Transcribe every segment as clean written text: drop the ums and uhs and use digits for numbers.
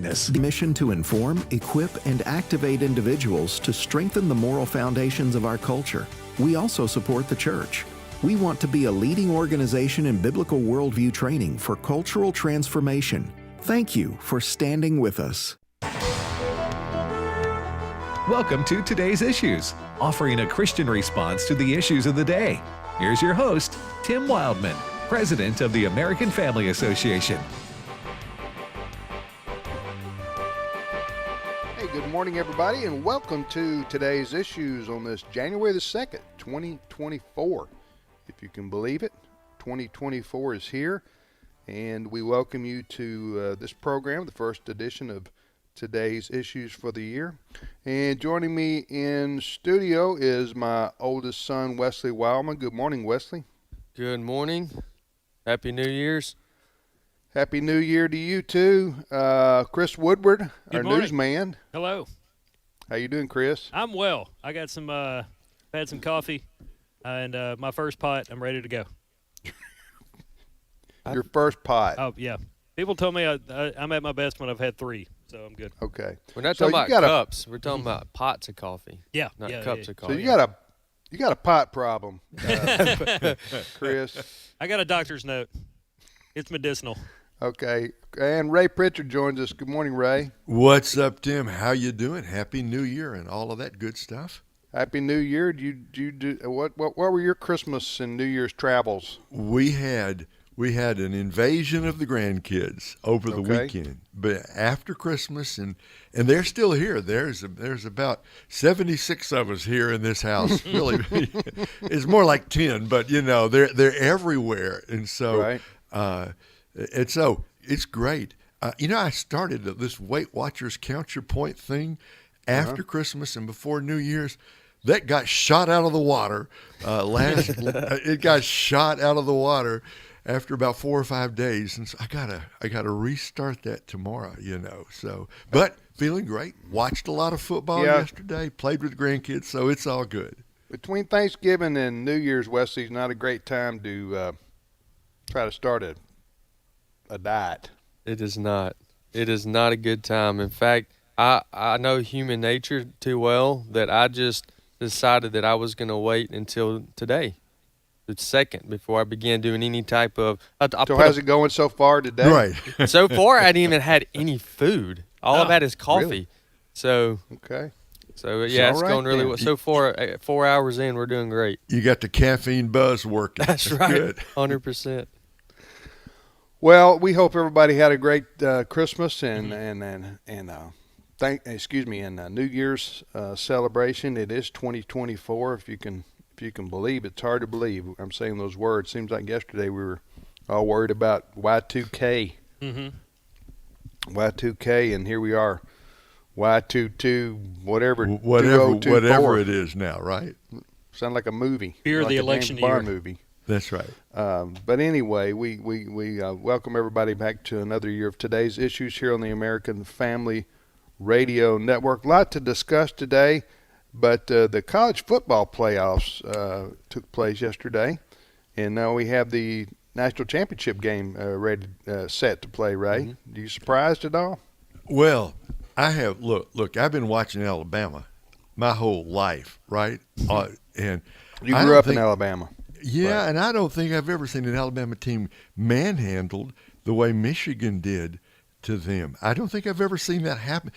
Mission to inform, equip, and activate individuals to strengthen the moral foundations of our culture. We also support the church. We want to be a leading organization in biblical worldview training for cultural transformation. Thank you for standing with us. Welcome to Today's Issues, offering a Christian response to the issues of the day. Here's your host, Tim Wildman, President of the American Family Association. Good morning, everybody, and welcome to Today's Issues on this January the 2nd, 2024. If you can believe it, 2024 is here, and we welcome you to this program, the first edition of Today's Issues for the year. And joining me in studio is my oldest son, Wesley Wildmon. Good morning, Wesley. Good morning. Happy New Year's. Happy New Year to you, too. Chris Woodward, Good our morning. newsman. Hello. How you doing, Chris? I'm well. I got some, had some coffee, and my first pot. I'm ready to go. Your first pot. Oh yeah. People told me I'm at my best when I've had 3, so I'm good. Okay. We're not So talking you about got a- cups. We're talking about pots of coffee. Yeah. Not yeah, cups yeah. of So coffee. you got a pot problem, Chris. I got a doctor's note. It's medicinal. Okay. And Ray Pritchard joins us. Good morning, Ray. What's up, Tim? How you doing? Happy New Year and all of that good stuff. Happy New Year. What were your Christmas and New Year's travels? We had an invasion of the grandkids over the Okay. weekend, but after Christmas, and they're still here. There's about 76 of us here in this house. Really, it's more like 10, but they're everywhere, and so Right. It's great. I started this Weight Watchers Count Your Point thing after Christmas and before New Year's. That got shot out of the water it got shot out of the water after about 4 or 5 days, and so I gotta restart that tomorrow. So but feeling great. Watched a lot of football yesterday. Played with grandkids, so it's all good. Between Thanksgiving and New Year's, Wesley's not a great time to try to start a diet. It is not. It is not a good time. In fact, I know human nature too well that I just decided that I was going to wait until today, the second, before I began doing any type of. So how's it going so far today? Right. So far, I hadn't even had any food. All I've had is coffee. Really? So Okay. yeah, it's all right going really then. well. So far, 4 hours in, we're doing great. You got the caffeine buzz working. That's right. Good. 100%. Well, we hope everybody had a great Christmas and New Year's celebration. It is 2024. If you can believe, it's hard to believe. I'm saying those words. Seems like yesterday we were all worried about Y2K. Mm-hmm. Y2K, and here we are. Y22, whatever whatever it is now, right? Sound like a movie. Fear of like the a election James Bond year. movie. That's right. But anyway, we welcome everybody back to another year of Today's Issues here on the American Family Radio Network. A lot to discuss today, but the college football playoffs took place yesterday, and now we have the national championship game set to play, Ray. Mm-hmm. Are you surprised at all? Well, I have. Look, I've been watching Alabama my whole life, right? And You I grew don't up in think- Alabama. Yeah, Right. and I don't think I've ever seen an Alabama team manhandled the way Michigan did to them. I don't think I've ever seen that happen.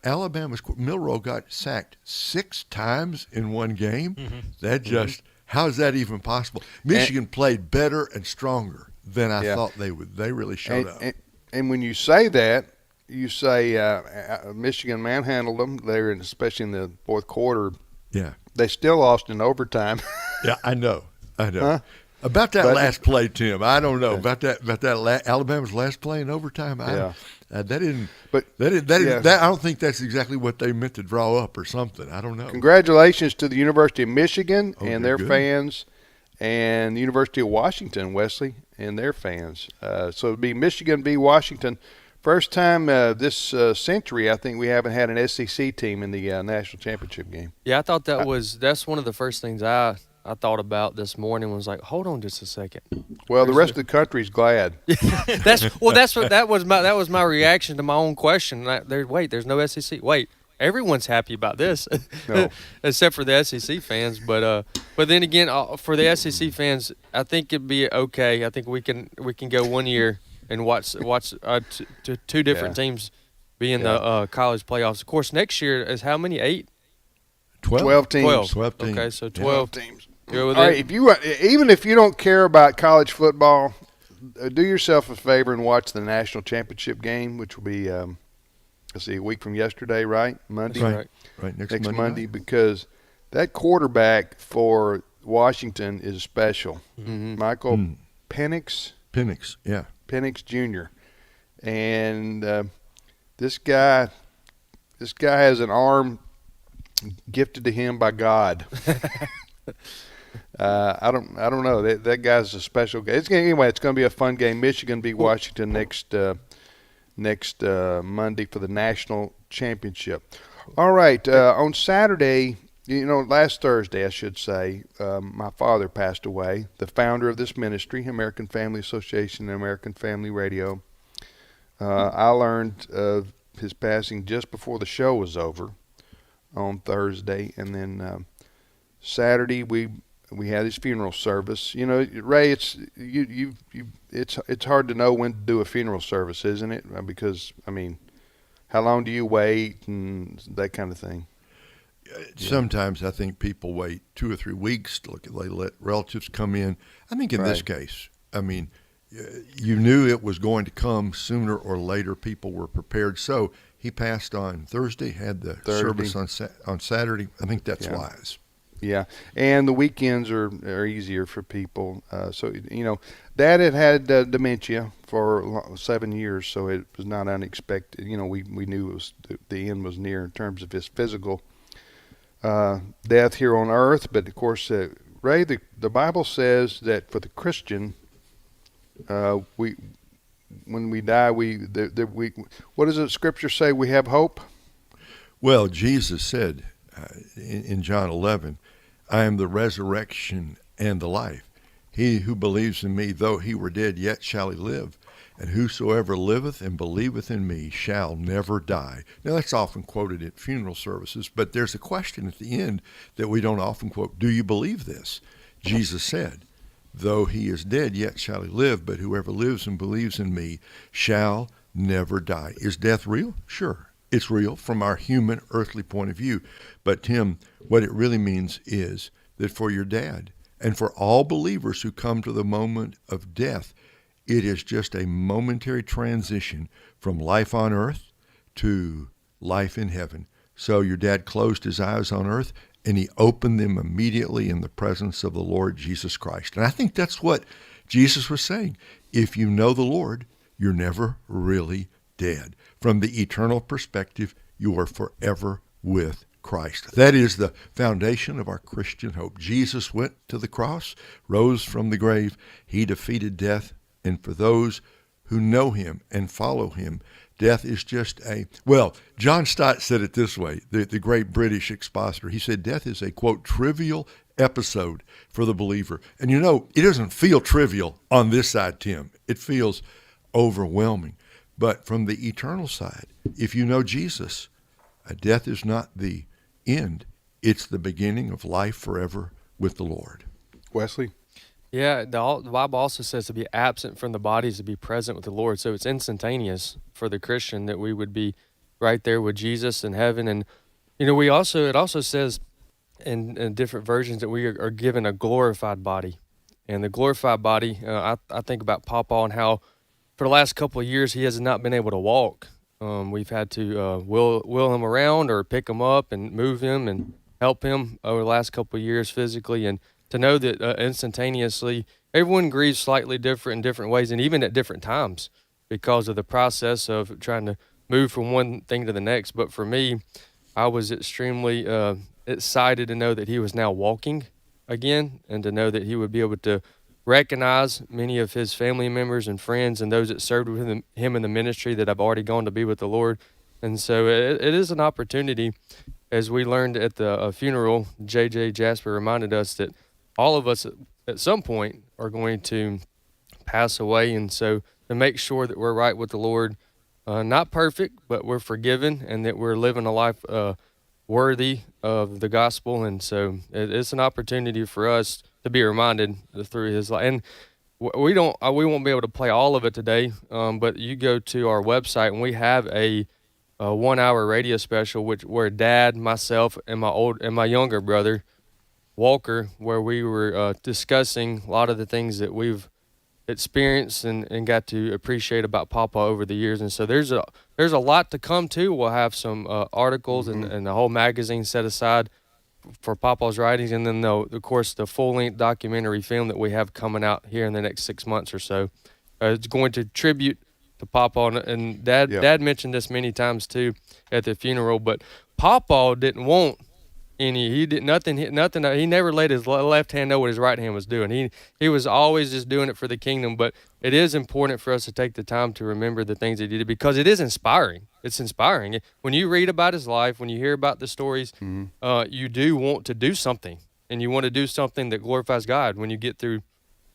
Milroe got sacked 6 times in one game. Mm-hmm. How is that even possible? Michigan played better and stronger than I thought they would. They really showed up. And when you say that, you say Michigan manhandled them. They're especially in the fourth quarter. Yeah. They still lost in overtime. Yeah, I know. Huh? About that But- last play, Tim. I don't know about that. Alabama's last play in overtime. Yeah. That didn't. But I don't think that's exactly what they meant to draw up or something. I don't know. Congratulations to the University of Michigan and they're their good. fans, and the University of Washington, Wesley, and their fans. So it'll be Michigan v. Washington. First time this century, I think we haven't had an SEC team in the national championship game. Yeah, I thought that's one of the first things I I thought about this morning was like, hold on just a second. Well, the rest of the country's glad. That's what that was my reaction to my own question. There's no SEC. Wait, everyone's happy about this, No. except for the SEC fans. But then again, for the SEC fans, I think it'd be okay. I think we can go 1 year and watch two different teams be in the college playoffs. Of course, next year is how many? 8? 12 teams. 12 teams. Okay, so 12 teams. Go All with right, it. even if you don't care about college football, do yourself a favor and watch the national championship game, which will be, a week from yesterday, right? Monday? Right. Next Monday, because that quarterback for Washington is special. Mm-hmm. Michael Penix Jr. And this guy has an arm gifted to him by God. I don't know. That guy's a special guy. It's going to be a fun game. Michigan beat Washington next Monday for the national championship. All right. On Saturday, last Thursday, I should say, my father passed away, the founder of this ministry, American Family Association and American Family Radio. I learned of his passing just before the show was over on Thursday, and then Saturday we had his funeral service. Ray, it's hard to know when to do a funeral service, isn't it? Because how long do you wait and that kind of thing? Sometimes I think people wait 2 or 3 weeks to they let relatives come in. I think in this case, you knew it was going to come sooner or later. People were prepared. So he passed on Thursday, had the service on Saturday. I think that's wise. Yeah, and the weekends are easier for people. So Dad had dementia for 7 years, so it was not unexpected. We knew the end was near in terms of his physical death here on earth. But of course, Ray, the Bible says that for the Christian, when we die, what does the Scripture say? We have hope. Well, Jesus said in John 11, "I am the resurrection and the life. He who believes in me, though he were dead, yet shall he live. And whosoever liveth and believeth in me shall never die." Now, that's often quoted at funeral services, but there's a question at the end that we don't often quote. Do you believe this? Jesus said, "Though he is dead, yet shall he live, but whoever lives and believes in me shall never die." Is death real? Sure. It's real from our human, earthly point of view. But, Tim, what it really means is that for your dad and for all believers who come to the moment of death, it is just a momentary transition from life on earth to life in heaven. So your dad closed his eyes on earth and he opened them immediately in the presence of the Lord Jesus Christ. And I think that's what Jesus was saying. If you know the Lord, you're never really dead. From the eternal perspective, you are forever with Christ. That is the foundation of our Christian hope. Jesus went to the cross, rose from the grave. He defeated death. And for those who know him and follow him, death is just John Stott said it this way, the great British expositor. He said death is a, quote, trivial episode for the believer. And it doesn't feel trivial on this side, Tim. It feels overwhelming. But from the eternal side, if you know Jesus, death is not the end. It's the beginning of life forever with the Lord. Wesley? Yeah, the Bible also says to be absent from the body is to be present with the Lord. So it's instantaneous for the Christian that we would be right there with Jesus in heaven. And, it also says in different versions that we are given a glorified body. And the glorified body, I think about Papa and how for the last couple of years he has not been able to walk. We've had to wheel him around or pick him up and move him and help him over the last couple of years physically. And to know that instantaneously, everyone grieves slightly different in different ways and even at different times because of the process of trying to move from one thing to the next. But for me, I was extremely excited to know that he was now walking again and to know that he would be able to recognize many of his family members and friends and those that served with him in the ministry that have already gone to be with the Lord. And so it is an opportunity, as we learned at the funeral. J.J. Jasper reminded us that all of us at some point are going to pass away, and so to make sure that we're right with the Lord, not perfect, but we're forgiven, and that we're living a life worthy of the gospel. And so it's an opportunity for us to be reminded through His life. And we won't be able to play all of it today, but you go to our website and we have a 1 hour radio special where Dad, myself, and my younger brother Walker, where we were discussing a lot of the things that we've experienced and got to appreciate about Papa over the years. And so there's a lot to come too. We'll have some articles and the whole magazine set aside for Papa's writings, and then of course the full-length documentary film that we have coming out here in the next 6 months or so. It's going to tribute to Papa, and Dad mentioned this many times too at the funeral, but Papa didn't want he did nothing. He never let his left hand know what his right hand was doing. He was always just doing it for the kingdom. But it is important for us to take the time to remember the things that he did, because it is inspiring. It's inspiring when you read about his life, when you hear about the stories. You do want to do something, and you want to do something that glorifies God when you get through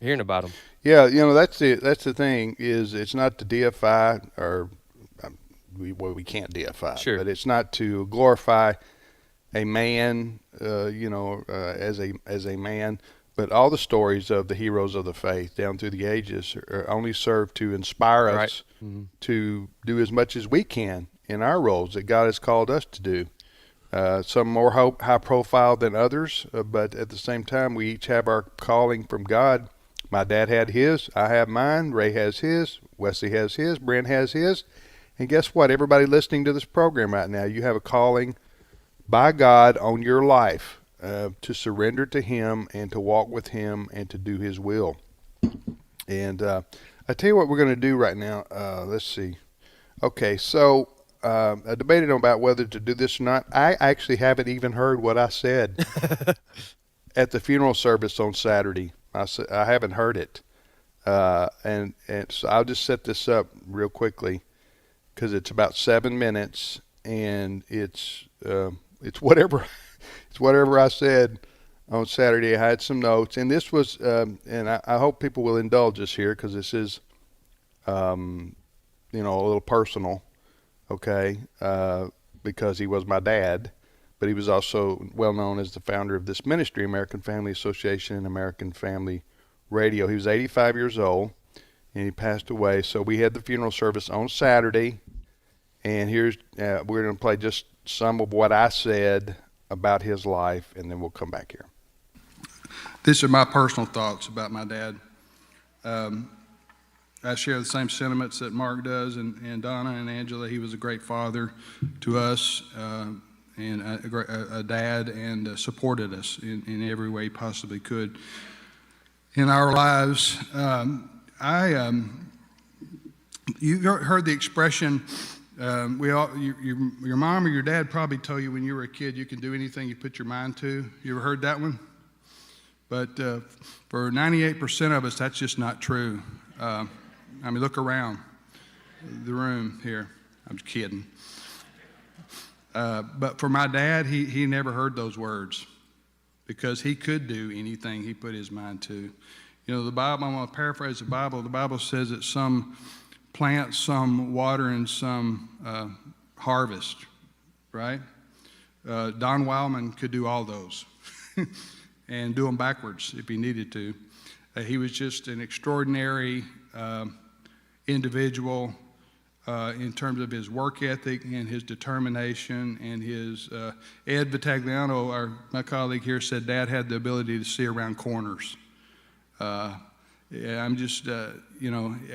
hearing about him. Yeah, that's the thing, is it's not to deify, or we can't deify, sure, but it's not to glorify a man, as a man, but all the stories of the heroes of the faith down through the ages only serve to inspire us to do as much as we can in our roles that God has called us to do. Some more high profile than others, but at the same time, we each have our calling from God. My dad had his, I have mine, Ray has his, Wesley has his, Brent has his, and guess what? Everybody listening to this program right now, you have a calling by God on your life to surrender to Him and to walk with Him and to do His will. And I tell you what we're going to do right now. Let's see. Okay, so I debated about whether to do this or not. I actually haven't even heard what I said at the funeral service on Saturday. I haven't heard it. And so I'll just set this up real quickly, because it's about 7 minutes, and it's whatever I said on Saturday. I had some notes, and this was, and I hope people will indulge us here, because this is, a little personal, okay, because he was my dad, but he was also well known as the founder of this ministry, American Family Association and American Family Radio. He was 85 years old, and he passed away. So we had the funeral service on Saturday, and here's we're going to play just some of what I said about his life, and then we'll come back here. These are my personal thoughts about my dad. I share the same sentiments that Mark does, and Donna and Angela. He was a great father to us, and a dad, and supported us in every way he possibly could in our lives. You heard the expression, your mom or your dad probably told you when you were a kid you can do anything you put your mind to. You ever heard that one? But for 98% of us, that's just not true. Look around the room here. I'm just kidding. But for my dad, he never heard those words, because he could do anything he put his mind to. The Bible, I'm going to paraphrase the Bible. The Bible says that some plant, some water, and some harvest, right? Don Wildman could do all those and do them backwards if he needed to. He was just an extraordinary individual in terms of his work ethic and his determination and his Ed Vitagliano, my colleague here, said Dad had the ability to see around corners. I'm just,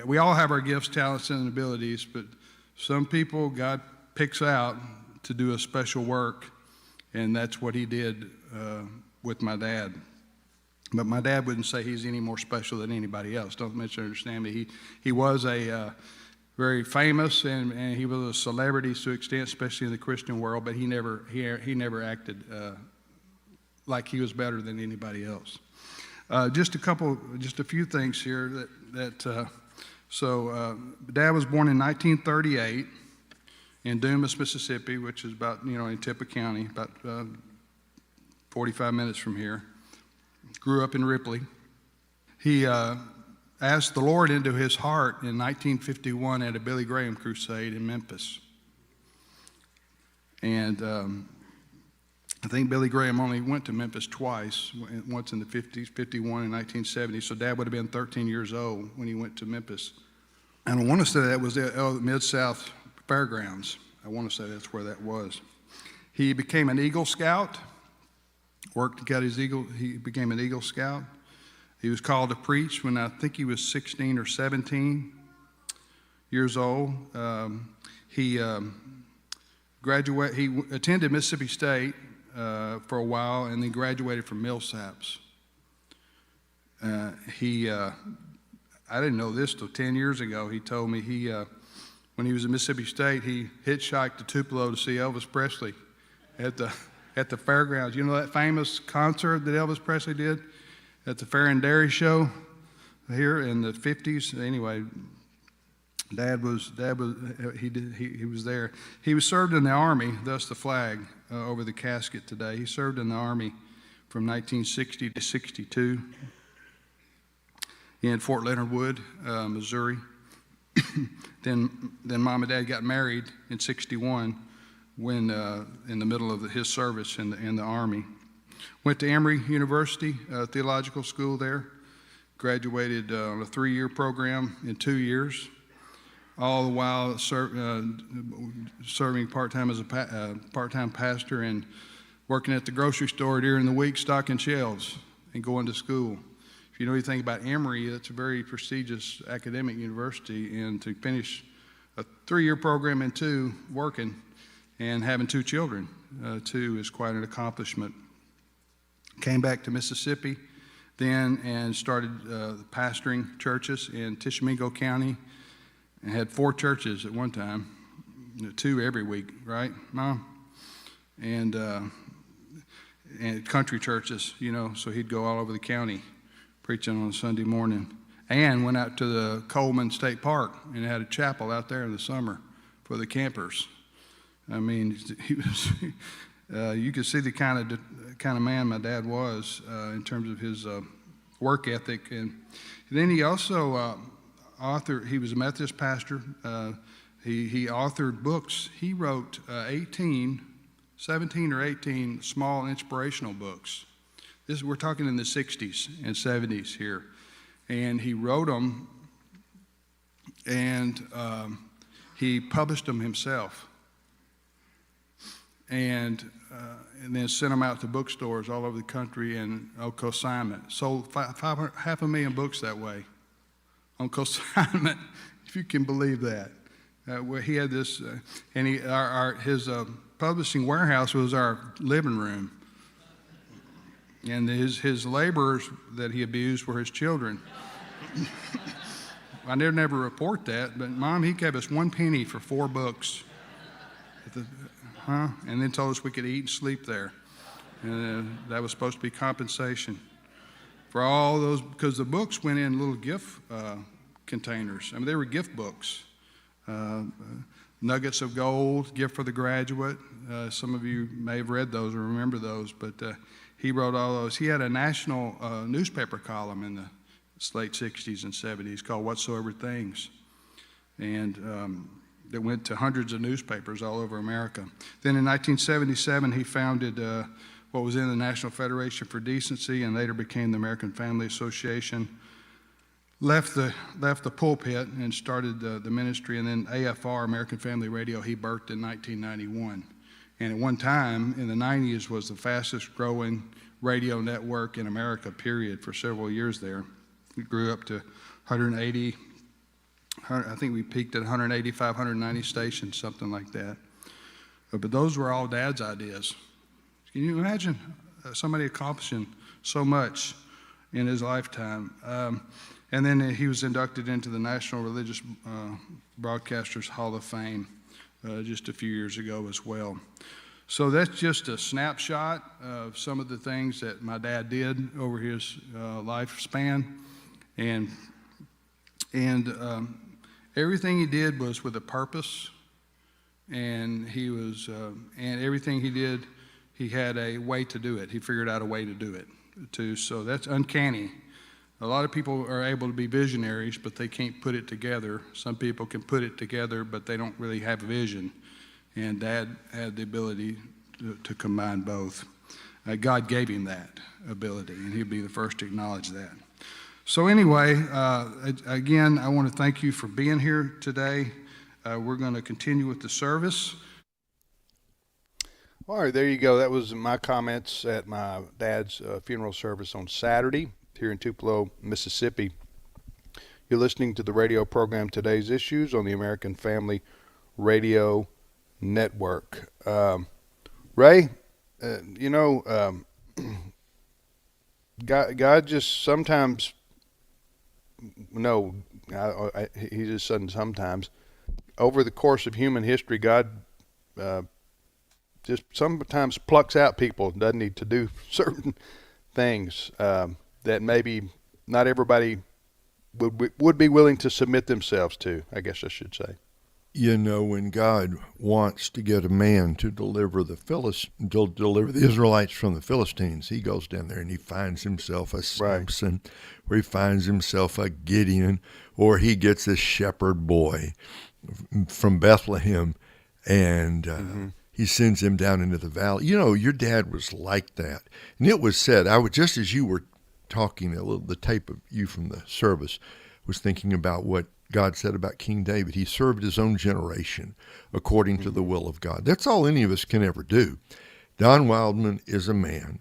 we all have our gifts, talents, and abilities, but some people God picks out to do a special work, and that's what he did with my dad. But my dad wouldn't say he's any more special than anybody else. Don't misunderstand me. He was a very famous, and he was a celebrity to an extent, especially in the Christian world, but he never acted like he was better than anybody else. Just a few things here so Dad was born in 1938 in Dumas, Mississippi, which is about, in Tippah County, about 45 minutes from here. grew up in Ripley. He asked the Lord into his heart in 1951 at a Billy Graham crusade in Memphis. And I think Billy Graham only went to Memphis twice, once in the 50s, 51 and 1970. So Dad would have been 13 years old when he went to Memphis. And I want to say that was the Mid-South Fairgrounds. I want to say that's where that was. He became an Eagle Scout, he became an Eagle Scout. He was called to preach when I think he was 16 or 17 years old. He attended Mississippi State for a while and then graduated from Millsaps. I didn't know this till 10 years ago. He told me when he was at Mississippi State, he hitchhiked to Tupelo to see Elvis Presley at the fairgrounds. You know that famous concert that Elvis Presley did at the Fair and Dairy Show here in the 50s? Anyway, Dad was there. He was served in the Army, thus the flag over the casket today. He served in the Army from 1960 to 62 in Fort Leonard Wood, Missouri. Then Mom and Dad got married in 61 when in the middle of his service in the Army. Went to Emory University, theological school there. Graduated on a 3-year program in 2 years. All the while serving part-time as a part-time pastor and working at the grocery store during the week, stocking shelves and going to school. If you know anything about Emory, it's a very prestigious academic university, and to finish a 3-year program in 2 working and having 2 children, 2 is quite an accomplishment. Came back to Mississippi then and started pastoring churches in Tishomingo County. And had 4 churches at one time, 2 every week, right, Mom? And country churches, you know, so he'd go all over the county preaching on a Sunday morning. And went out to the Coleman State Park and had a chapel out there in the summer for the campers. I mean, he was, you could see the kind of man my dad was in terms of his work ethic. And then he also he was a Methodist pastor. He authored books. He wrote 17 or 18 small inspirational books. We're talking in the 60s and 70s here. And he wrote them, and he published them himself. And then sent them out to bookstores all over the country and consignment. Sold 500,000 books that way. On consignment, if you can believe that. Where he had this, and his publishing warehouse was our living room. And his laborers that he abused were his children. I never report that, but Mom, he gave us 1 penny for 4 books. And then told us we could eat and sleep there. And that was supposed to be compensation for all those, because the books went in little gift containers. I mean, they were gift books. Nuggets of Gold, Gift for the Graduate. Some of you may have read those or remember those, but he wrote all those. He had a national newspaper column in the late 60s and 70s called Whatsoever Things. And that went to hundreds of newspapers all over America. Then in 1977, he founded what was then the National Federation for Decency and later became the American Family Association. Left the pulpit and started the ministry, and then AFR, American Family Radio, he birthed in 1991. And at one time in the 90s was the fastest growing radio network in America, period, for several years there. We grew up to 180, I think we peaked at 185, 190 stations, something like that. But those were all Dad's ideas. Can you imagine somebody accomplishing so much in his lifetime? And then he was inducted into the National Religious Broadcasters Hall of Fame just a few years ago as well. So that's just a snapshot of some of the things that my dad did over his lifespan. And everything he did was with a purpose. And he was, and everything he did, he had a way to do it. He figured out a way to do it. to. So that's uncanny. A lot of people are able to be visionaries, but they can't put it together. Some people can put it together, but they don't really have a vision. And Dad had the ability to combine both. God gave him that ability, and he'll be the first to acknowledge that. So anyway, again, I want to thank you for being here today. We're going to continue with the service. All right, there you go. That was my comments at my dad's funeral service on Saturday here in Tupelo, Mississippi. You're listening to the radio program Today's Issues on the American Family Radio Network. Ray, God just sometimes, he just doesn't sometimes. Over the course of human history, God just sometimes plucks out people, doesn't he, to do certain things that maybe not everybody would be willing to submit themselves to, I guess I should say. When God wants to get a man to deliver the Israelites from the Philistines, he goes down there and he finds himself a Samson, or he finds himself a Gideon, or he gets a shepherd boy from Bethlehem, and he sends him down into the valley. Your dad was like that. And it was said, just as you were talking, the tape of you from the service was thinking about what God said about King David. He served his own generation according to the will of God. That's all any of us can ever do. Don Wildman is a man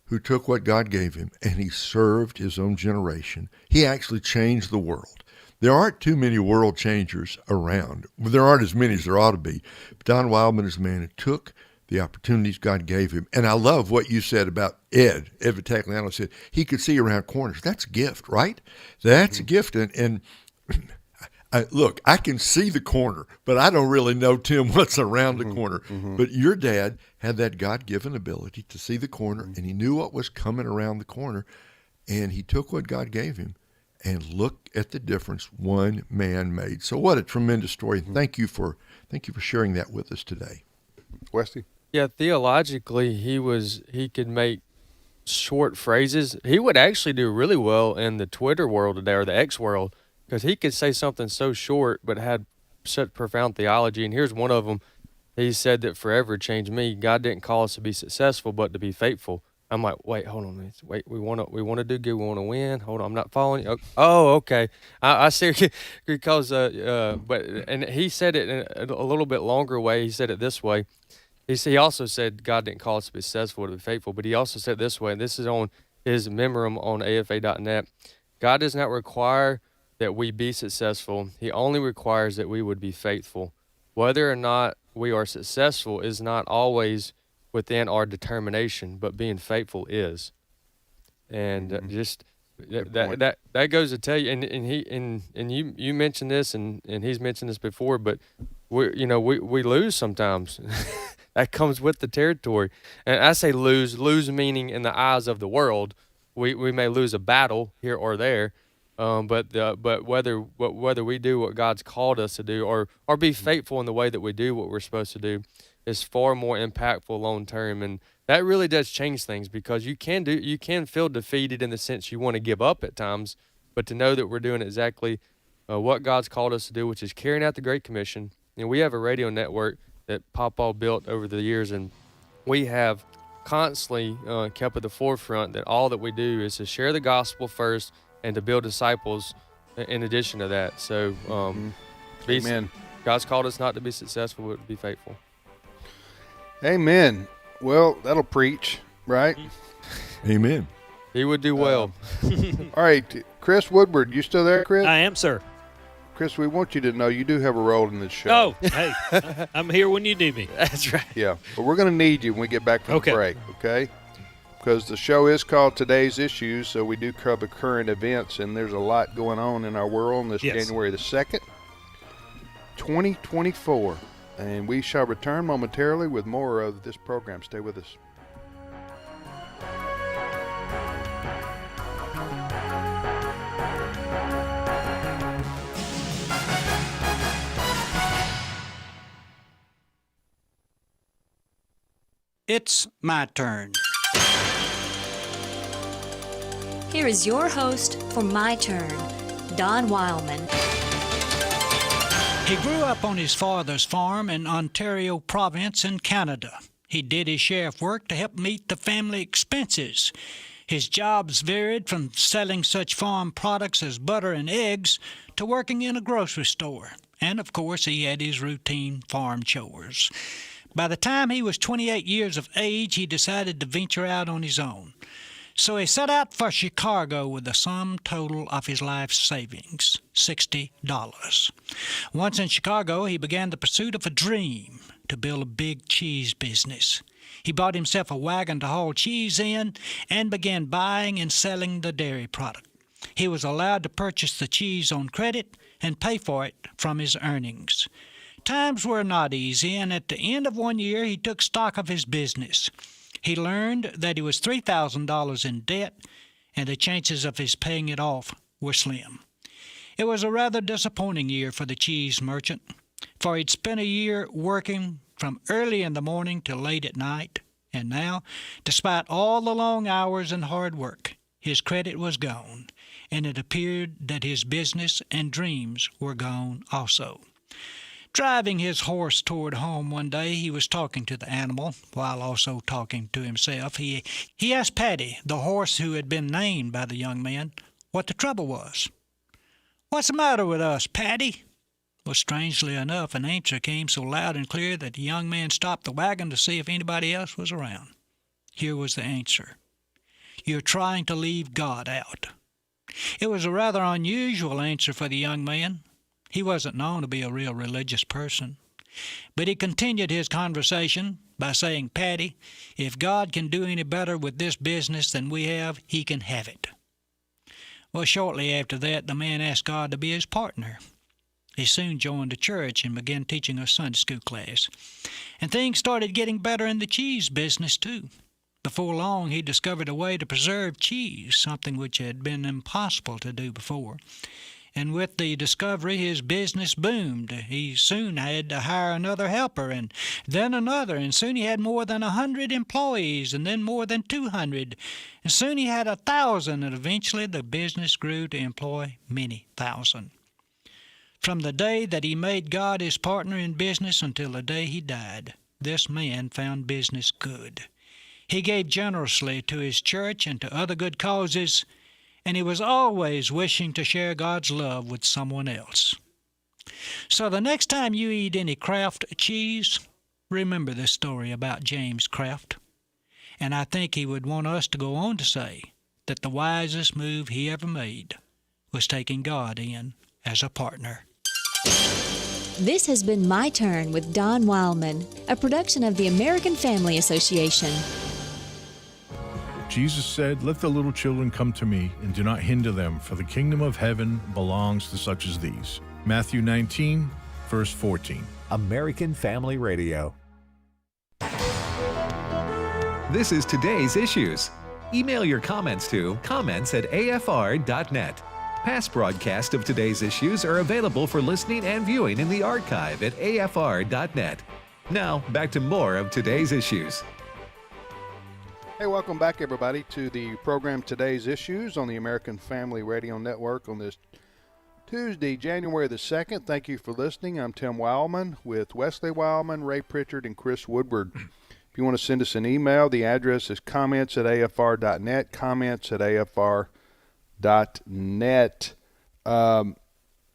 who took what God gave him and he served his own generation. He actually changed the world. There aren't too many world changers around. There aren't as many as there ought to be. But Don Wildman is a man who took the opportunities God gave him. And I love what you said about Ed Vitagliano said he could see around corners. That's a gift, right? That's a gift. And look, I can see the corner, but I don't really know, Tim, what's around the corner. But your dad had that God-given ability to see the corner, and he knew what was coming around the corner, and he took what God gave him and look at the difference one man made. So what a tremendous story. Thank you for sharing that with us today. Westy? Yeah, theologically, he could make short phrases. He would actually do really well in the Twitter world today, or the X world, because he could say something so short but had such profound theology. And here's one of them. He said that forever changed me. God didn't call us to be successful, but to be faithful. I'm like, wait, hold on a minute. Wait, we want to do good. We want to win. Hold on, I'm not following you. Oh, okay. I see. Because and he said it in a little bit longer way. He said it this way. He also said God didn't call us to be successful, to be faithful. But he also said this way, and this is on his memorandum on AFA.net. God does not require that we be successful. He only requires that we would be faithful. Whether or not we are successful is not always within our determination, but being faithful is. And just that goes to tell you. And you mentioned this, and he's mentioned this before, but we lose sometimes. That comes with the territory. And I say lose meaning in the eyes of the world. We may lose a battle here or there. But whether we do what God's called us to do, or be faithful in the way that we do what we're supposed to do, is far more impactful long term, and that really does change things, because you can feel defeated in the sense you want to give up at times, but to know that we're doing exactly what God's called us to do, which is carrying out the Great Commission. And we have a radio network that Papa built over the years, and we have constantly kept at the forefront that all that we do is to share the gospel first and to build disciples in addition to that. So Amen. God's called us not to be successful, but to be faithful. Amen. Well, that'll preach, right? Amen. He would do well. All right, Chris Woodward, you still there, Chris? I am, sir. Chris, we want you to know you do have a role in this show. Oh, hey, I'm here when you need me. That's right. Yeah, but we're going to need you when we get back from the break, okay? Because the show is called Today's Issues, so we do cover current events, and there's a lot going on in our world on this January the 2nd, 2024. And we shall return momentarily with more of this program. Stay with us. It's my turn. Here is your host for My Turn, Don Wildman. He grew up on his father's farm in Ontario Province in Canada. He did his share of work to help meet the family expenses. His jobs varied from selling such farm products as butter and eggs to working in a grocery store. And, of course, he had his routine farm chores. By the time he was 28 years of age, he decided to venture out on his own. So he set out for Chicago with the sum total of his life savings, $60. Once in Chicago, he began the pursuit of a dream to build a big cheese business. He bought himself a wagon to haul cheese in and began buying and selling the dairy product. He was allowed to purchase the cheese on credit and pay for it from his earnings. Times were not easy, and at the end of one year, he took stock of his business. He learned that he was $3,000 in debt, and the chances of his paying it off were slim. It was a rather disappointing year for the cheese merchant, for he'd spent a year working from early in the morning till late at night, and now, despite all the long hours and hard work, his credit was gone, and it appeared that his business and dreams were gone also. Driving his horse toward home one day, he was talking to the animal, while also talking to himself. He asked Patty, the horse who had been named by the young man, what the trouble was. "What's the matter with us, Patty?" Well, strangely enough, an answer came so loud and clear that the young man stopped the wagon to see if anybody else was around. Here was the answer. "You're trying to leave God out." It was a rather unusual answer for the young man. He wasn't known to be a real religious person. But he continued his conversation by saying, "Patty, if God can do any better with this business than we have, he can have it." Well, shortly after that, the man asked God to be his partner. He soon joined the church and began teaching a Sunday school class. And things started getting better in the cheese business, too. Before long, he discovered a way to preserve cheese, something which had been impossible to do before. And with the discovery, his business boomed. He soon had to hire another helper, and then another, and soon he had more than 100 employees, and then more than 200. And soon he had 1,000, and eventually the business grew to employ many thousand. From the day that he made God his partner in business until the day he died, this man found business good. He gave generously to his church and to other good causes, and he was always wishing to share God's love with someone else. So the next time you eat any Kraft cheese, remember this story about James Kraft. And I think he would want us to go on to say that the wisest move he ever made was taking God in as a partner. This has been My Turn with Don Wildman, a production of the American Family Association. Jesus said, "Let the little children come to me, and do not hinder them, for the kingdom of heaven belongs to such as these." Matthew 19, verse 14. American Family Radio. This is today's issues. Email your comments to comments@afr.net. Past broadcasts of today's issues are available for listening and viewing in the archive at afr.net. Now, back to more of today's issues. Hey, welcome back, everybody, to the program Today's Issues on the American Family Radio Network on this Tuesday, January the 2nd. Thank you for listening. I'm Tim Wildman with Wesley Wildman, Ray Pritchard, and Chris Woodward. If you want to send us an email, the address is comments@afr.net, comments@afr.net.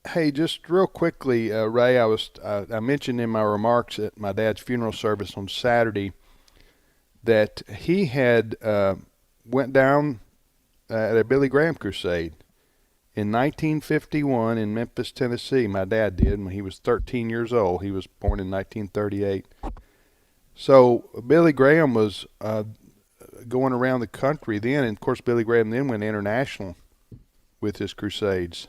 Hey, just real quickly, Ray, I mentioned in my remarks at my dad's funeral service on Saturday that he had went down at a Billy Graham crusade in 1951 in Memphis, Tennessee. My dad did when he was 13 years old. He was born in 1938. So Billy Graham was going around the country then, and of course Billy Graham then went international with his crusades.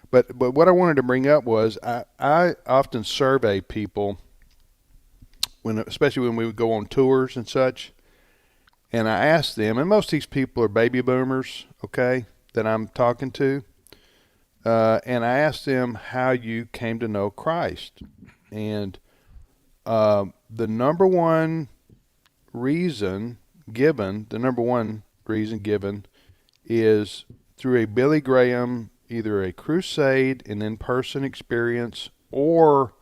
But what I wanted to bring up was I often survey people, especially when we would go on tours and such, and I ask them, and most of these people are baby boomers, okay, that I'm talking to, and I asked them how you came to know Christ. And the number one reason given is through a Billy Graham, either a crusade, an in-person experience, or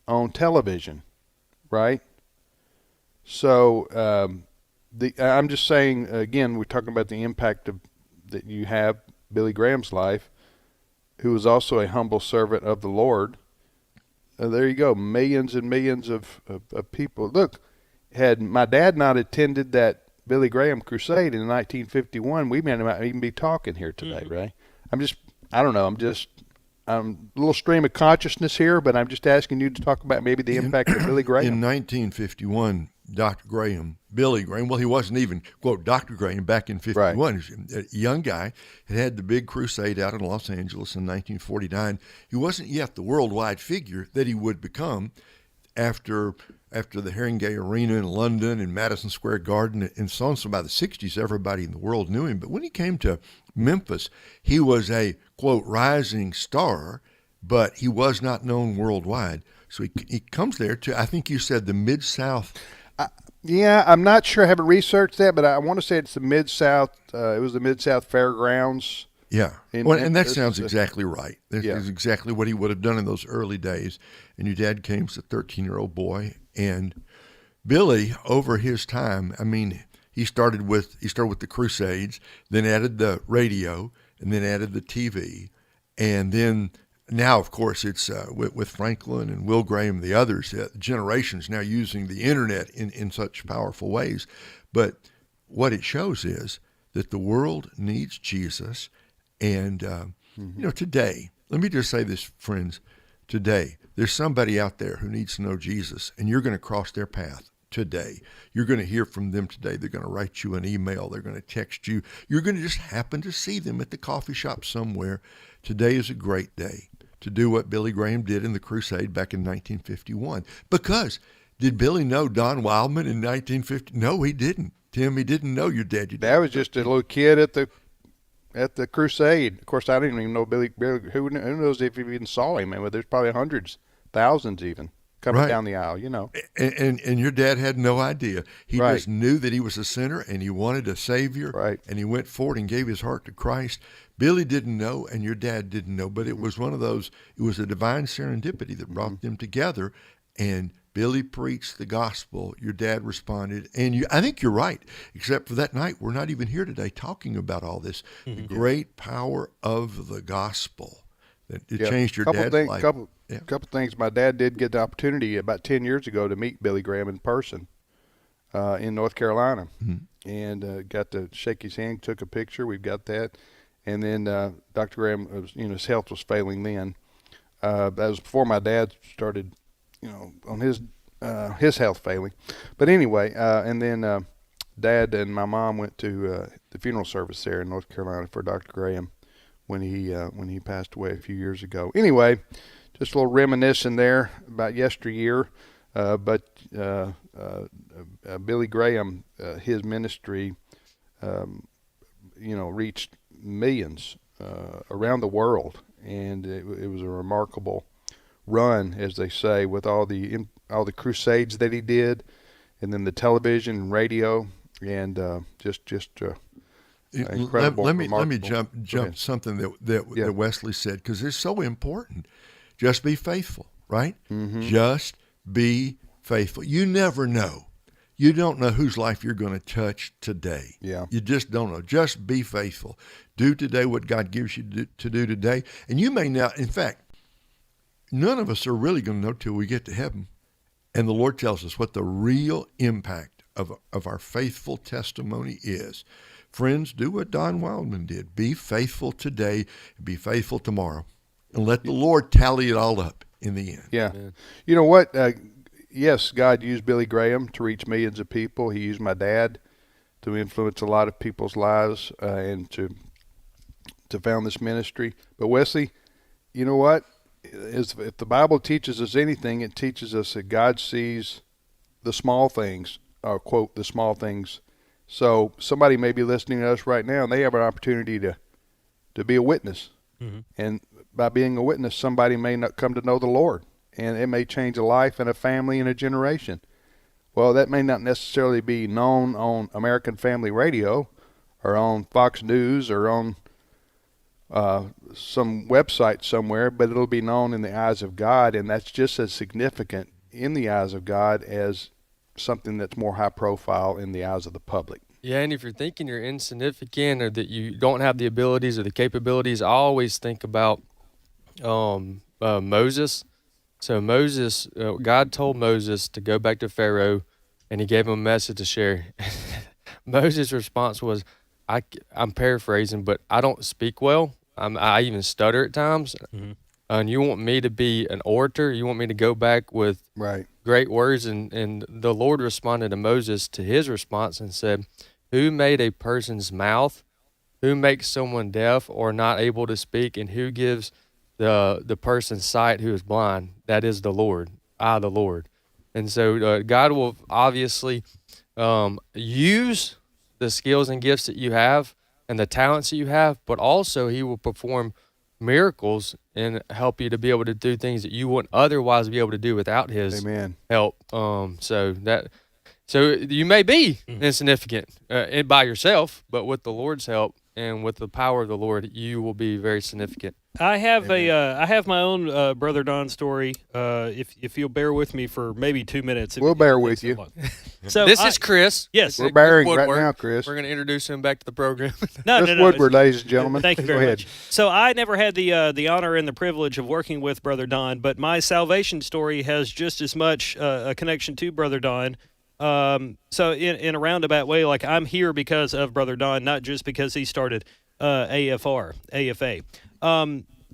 on television, right? So I'm just saying, again, we're talking about the impact that you have, Billy Graham's life, who was also a humble servant of the Lord. There you go, millions and millions of people. Look, had my dad not attended that Billy Graham crusade in 1951, we may not even be talking here today, right? I don't know, I'm a little stream of consciousness here, but I'm just asking you to talk about maybe the impact of Billy Graham. In 1951, Dr. Graham, Billy Graham, well, he wasn't even, quote, Dr. Graham back in 51. Right. He was a young guy, had the big crusade out in Los Angeles in 1949. He wasn't yet the worldwide figure that he would become after the Haringey Arena in London and Madison Square Garden and so on. So by the 60s, everybody in the world knew him. But when he came to Memphis, he was a, quote, rising star, but he was not known worldwide. So he comes there to, I think you said, the Mid-South. Yeah, I'm not sure. I haven't researched that, but I want to say it's the Mid-South. It was the Mid-South Fairgrounds. Yeah, and that sounds exactly right. That is exactly what he would have done in those early days. And your dad came as a 13-year-old boy. And Billy, over his time, I mean, he started with the Crusades, then added the radio, and then added the TV, and then now, of course, it's with Franklin and Will Graham and the others, generations now using the internet in such powerful ways. But what it shows is that the world needs Jesus. And, today, let me just say this, friends, today, there's somebody out there who needs to know Jesus, and you're going to cross their path today. You're going to hear from them today. They're going to write you an email. They're going to text you. You're going to just happen to see them at the coffee shop somewhere. Today is a great day to do what Billy Graham did in the crusade back in 1951. Because did Billy know Don Wildman in 1950? No, he didn't. Tim, he didn't know your dad. That was just a little kid at the crusade. Of course, I didn't even know Billy. Who knows if he even saw him? I mean, there's probably hundreds, thousands even coming down the aisle, And your dad had no idea. He just knew that he was a sinner and he wanted a Savior. Right. And he went forward and gave his heart to Christ. Billy didn't know and your dad didn't know, but it was one of those, it was a divine serendipity that brought them together. And Billy preached the gospel. Your dad responded. And I think you're right, except for that night, we're not even here today talking about all this. The great power of the gospel. It changed your dad's life. Couple things. My dad did get the opportunity about 10 years ago to meet Billy Graham in person in North Carolina, and got to shake his hand, took a picture. We've got that. And then Dr. Graham, his health was failing then. That was before my dad started, on his health failing. But anyway, and then Dad and my mom went to the funeral service there in North Carolina for Dr. Graham when he passed away a few years ago. Anyway, just a little reminiscing there about yesteryear. But Billy Graham, his ministry, reached millions around the world, and it was a remarkable run, as they say, with all the crusades that he did, and then the television and radio, and just incredible. Let me jump something that Wesley said, because it's so important. Just be faithful, right? Just be faithful. You never know. You don't know whose life you're going to touch today. Yeah. You just don't know. Just be faithful. Do today what God gives you to do today. And you may not, in fact, none of us are really going to know till we get to heaven. And the Lord tells us what the real impact of our faithful testimony is. Friends, do what Don Wildman did. Be faithful today, be faithful tomorrow. And let the Lord tally it all up in the end. Yeah. You know what? Yes, God used Billy Graham to reach millions of people. He used my dad to influence a lot of people's lives and to found this ministry. But Wesley, you know what? If the Bible teaches us anything, it teaches us that God sees the small things, or quote, the small things. So somebody may be listening to us right now, and they have an opportunity to be a witness. And by being a witness, somebody may not come to know the Lord, and it may change a life and a family and a generation. Well, that may not necessarily be known on American Family Radio or on Fox News or on some website somewhere, but it'll be known in the eyes of God, and that's just as significant in the eyes of God as something that's more high profile in the eyes of the public. Yeah, and if you're thinking you're insignificant or that you don't have the abilities or the capabilities, I always think about Moses. So Moses, God told Moses to go back to Pharaoh, and he gave him a message to share. Moses' response was, I'm paraphrasing, but I don't speak well. I even stutter at times. Mm-hmm. And you want me to be an orator? You want me to go back with great words? And the Lord responded to Moses to his response and said, who made a person's mouth? Who makes someone deaf or not able to speak? And who gives the person sight who is blind? That is the Lord, the Lord. And so God will obviously use the skills and gifts that you have and the talents that you have, but also he will perform miracles and help you to be able to do things that you wouldn't otherwise be able to do without his help. So you may be insignificant by yourself, but with the Lord's help and with the power of the Lord, you will be very significant. I have I have my own Brother Don story. If you'll bear with me for maybe 2 minutes. We'll bear with you. So this is Chris. Yes. We're bearing right now, Chris. We're going to introduce him back to the program. No. Woodward, ladies and gentlemen. Thank you very much. So I never had the honor and the privilege of working with Brother Don, but my salvation story has just as much a connection to Brother Don. So in a roundabout way, like I'm here because of Brother Don, not just because he started AFA.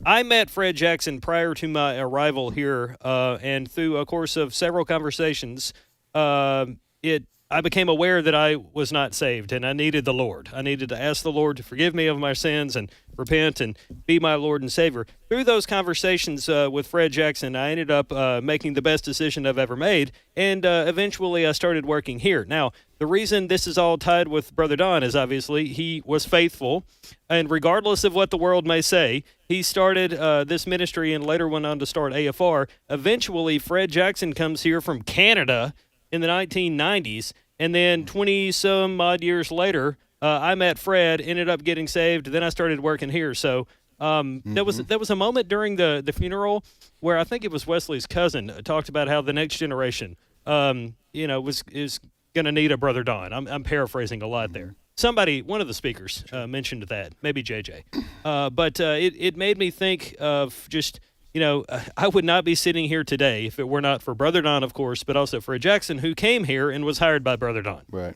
I met Fred Jackson prior to my arrival here, and through a course of several conversations, I became aware that I was not saved, and I needed the Lord. I needed to ask the Lord to forgive me of my sins and repent and be my Lord and Savior. Through those conversations with Fred Jackson, I ended up making the best decision I've ever made, and eventually I started working here. Now, the reason this is all tied with Brother Don is obviously he was faithful, and regardless of what the world may say, he started this ministry and later went on to start AFR. Eventually, Fred Jackson comes here from Canada in the 1990s, and then 20-some-odd years later, I met Fred, ended up getting saved, then I started working here. So there was a moment during the funeral where I think it was Wesley's cousin talked about how the next generation, is going to need a Brother Don. I'm paraphrasing a lot there. Somebody, one of the speakers, mentioned that, maybe JJ. But it made me think of just, I would not be sitting here today if it were not for Brother Don, of course, but also Fred Jackson, who came here and was hired by Brother Don. Right.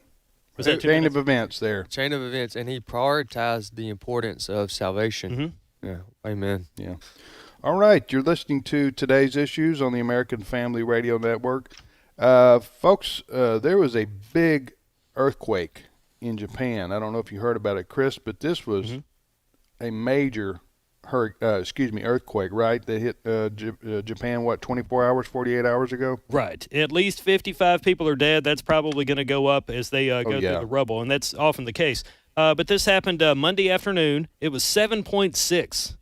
Was that chain of events there? Chain of events, and he prioritized the importance of salvation. Mm-hmm. Yeah. Amen. Yeah. All right. You're listening to Today's Issues on the American Family Radio Network. Folks, there was a big earthquake in Japan. I don't know if you heard about it, Chris, but this was a major earthquake, right? That hit Japan, 24 hours, 48 hours ago? Right. At least 55 people are dead. That's probably going to go up as they go through the rubble, and that's often the case. But this happened Monday afternoon. It was 7.6.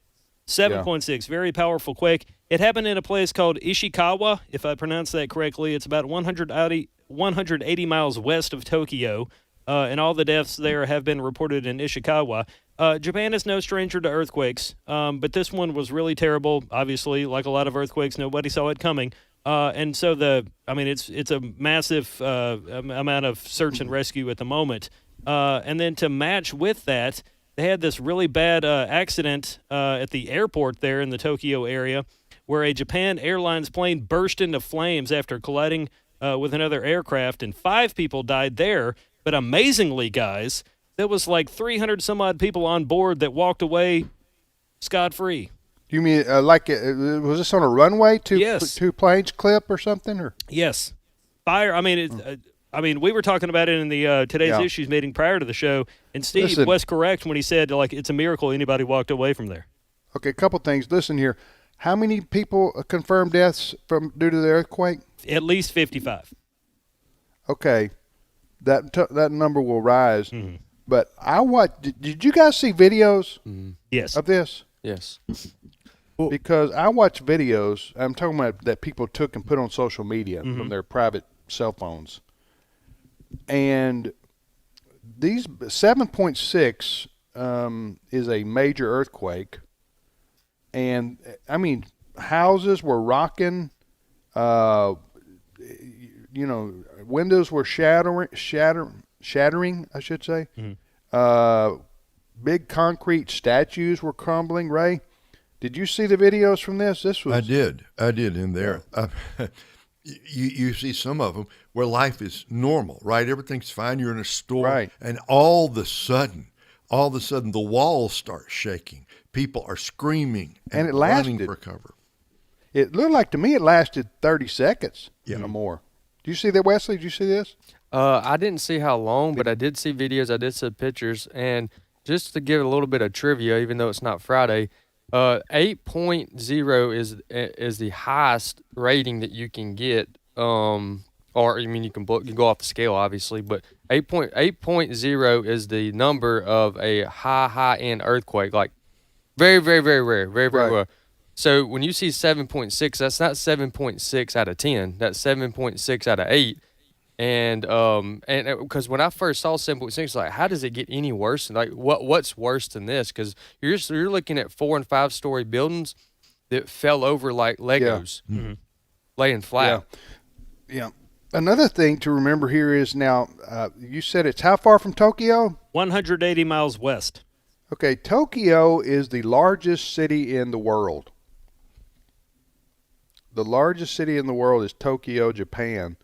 7.6, very powerful quake. It happened in a place called Ishikawa, if I pronounce that correctly. It's about 180 miles west of Tokyo, and all the deaths there have been reported in Ishikawa. Japan is no stranger to earthquakes, but this one was really terrible. Obviously, like a lot of earthquakes, nobody saw it coming. And so it's a massive amount of search and rescue at the moment. And then to match with that, they had this really bad accident at the airport there in the Tokyo area where a Japan Airlines plane burst into flames after colliding with another aircraft, and 5 people died there. But amazingly, guys, there was like 300-some-odd people on board that walked away scot-free. You mean was this on a runway? Yes. Two planes clip or something? Or yes, fire. I mean, we were talking about it in the Today's Issues meeting prior to the show, and Steve was correct when he said it's a miracle anybody walked away from there. Okay, a couple things. Listen here, how many people confirmed deaths due to the earthquake? At least 55. Okay, that number will rise. Mm-hmm. But did you guys see videos Yes. of this? Yes. Because I watched videos, I'm talking about that people took and put on social media from their private cell phones. And these 7.6 is a major earthquake, and I mean houses were rocking. Windows were shattering. I should say. Mm-hmm. Big concrete statues were crumbling. Ray, did you see the videos from this? This was. I did in there. You see some of them where life is normal, right? Everything's fine. You're in a store, right? And all of a sudden, the walls start shaking. People are screaming and it lasted. running for cover. It looked like to me it lasted 30 seconds or more. Do you see that, Wesley? Did you see this? I didn't see how long, but I did see videos. I did see pictures. And just to give a little bit of trivia, even though it's not Friday, 8.0 is the highest rating that you can get. Or I mean, you can go off the scale, obviously, but 8.0 is the number of a high-end earthquake, like very, very, very rare, very, very rare. So when you see 7.6, that's not 7.6 out of 10. That's 7.6 out of 8. And because when I first saw 7.6, like, how does it get any worse? Like, what's worse than this? Because you're looking at 4- and 5-story buildings that fell over like Legos, laying flat. Yeah. Another thing to remember here is now, you said it's how far from Tokyo? 180 miles west. Okay, Tokyo is the largest city in the world. The largest city in the world is Tokyo, Japan.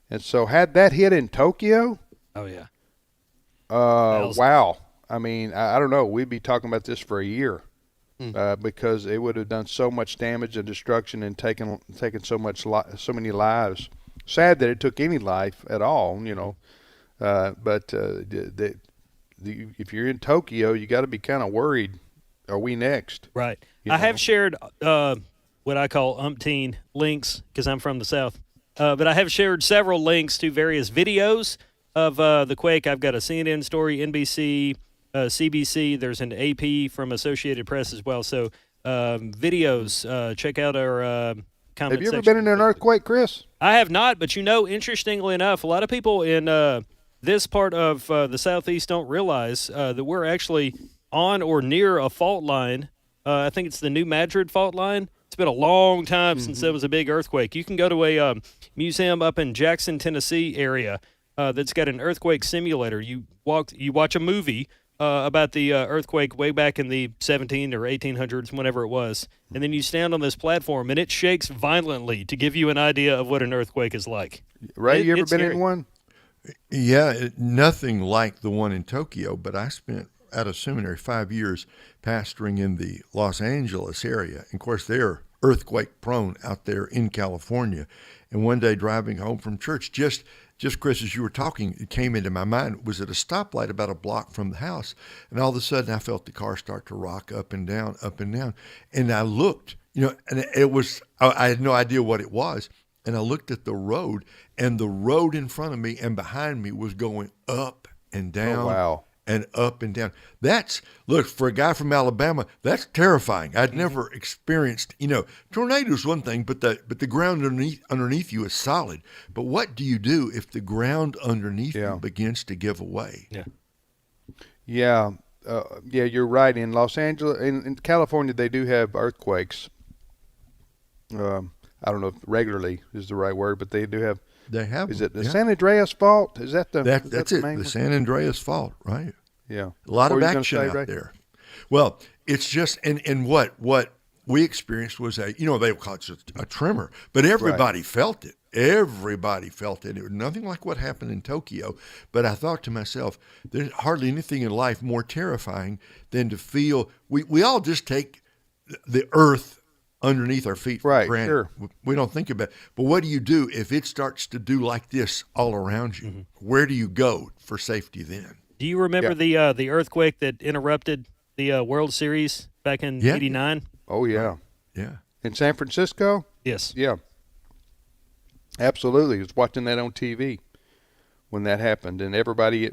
And so had that hit in Tokyo? Oh, yeah. Wow. I mean, I don't know. We'd be talking about this for a year because it would have done so much damage and destruction and taken so many lives. Sad that it took any life at all, but if you're in Tokyo, you got to be kind of worried. Are we next? Right. I have shared what I call umpteen links because I'm from the South. But I have shared several links to various videos of the quake. I've got a CNN story, NBC, CBC. There's an AP from Associated Press as well. So videos, check out our comment Have you ever section. been in an earthquake, Chris? I have not, but interestingly enough, a lot of people in this part of the Southeast don't realize that we're actually on or near a fault line. I think it's the New Madrid fault line. It's been a long time since there was a big earthquake. You can go to a museum up in Jackson, Tennessee area that's got an earthquake simulator. You watch a movie about the earthquake way back in the 17 or 1800s, whenever it was, and then you stand on this platform and it shakes violently to give you an idea of what an earthquake is like. Ray, you ever been scary. in one? Yeah, nothing like the one in Tokyo, but I spent at a seminary 5 years pastoring in the Los Angeles area. And of course, they're earthquake prone out there in California. And one day driving home from church, just Chris, as you were talking, it came into my mind, was at a stoplight about a block from the house. And all of a sudden I felt the car start to rock up and down, up and down. And I looked, and it was, I had no idea what it was. And I looked at the road, and the road in front of me and behind me was going up and down. Oh, wow. And up and down. Look, for a guy from Alabama, that's terrifying. I'd never experienced, tornadoes one thing, but the ground underneath you is solid. But what do you do if the ground underneath you begins to give away? Yeah, you're right. In Los Angeles, in California, they do have earthquakes. I don't know if regularly is the right word, but they do have. They have. Is it the San Andreas Fault? Is that the? That's it. The San Andreas Fault, right? Yeah. A lot of action out there. Well, it's just and what we experienced was they call it a tremor, but everybody felt it. Everybody felt it. It was nothing like what happened in Tokyo. But I thought to myself, there's hardly anything in life more terrifying than to feel we all just take the earth underneath our feet for granted. Sure. We don't think about it. But what do you do if it starts to do like this all around you? Mm-hmm. Where do you go for safety then? Do you remember the earthquake that interrupted the World Series back in '89? Oh, yeah. Yeah. In San Francisco? Yes. Yeah. Absolutely. I was watching that on TV when that happened, and everybody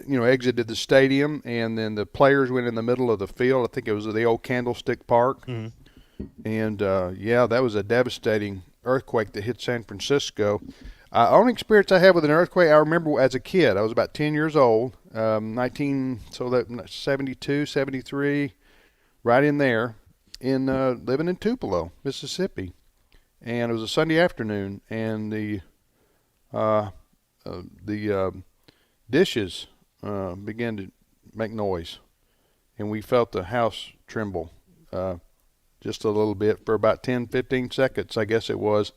exited the stadium, and then the players went in the middle of the field. I think it was the old Candlestick Park. Mm-hmm. And, that was a devastating earthquake that hit San Francisco. Only experience I have with an earthquake, I remember as a kid. I was about 10 years old, 72, 73, right in there, living in Tupelo, Mississippi. And it was a Sunday afternoon, and the dishes began to make noise, and we felt the house tremble just a little bit for about 10, 15 seconds, I guess it was.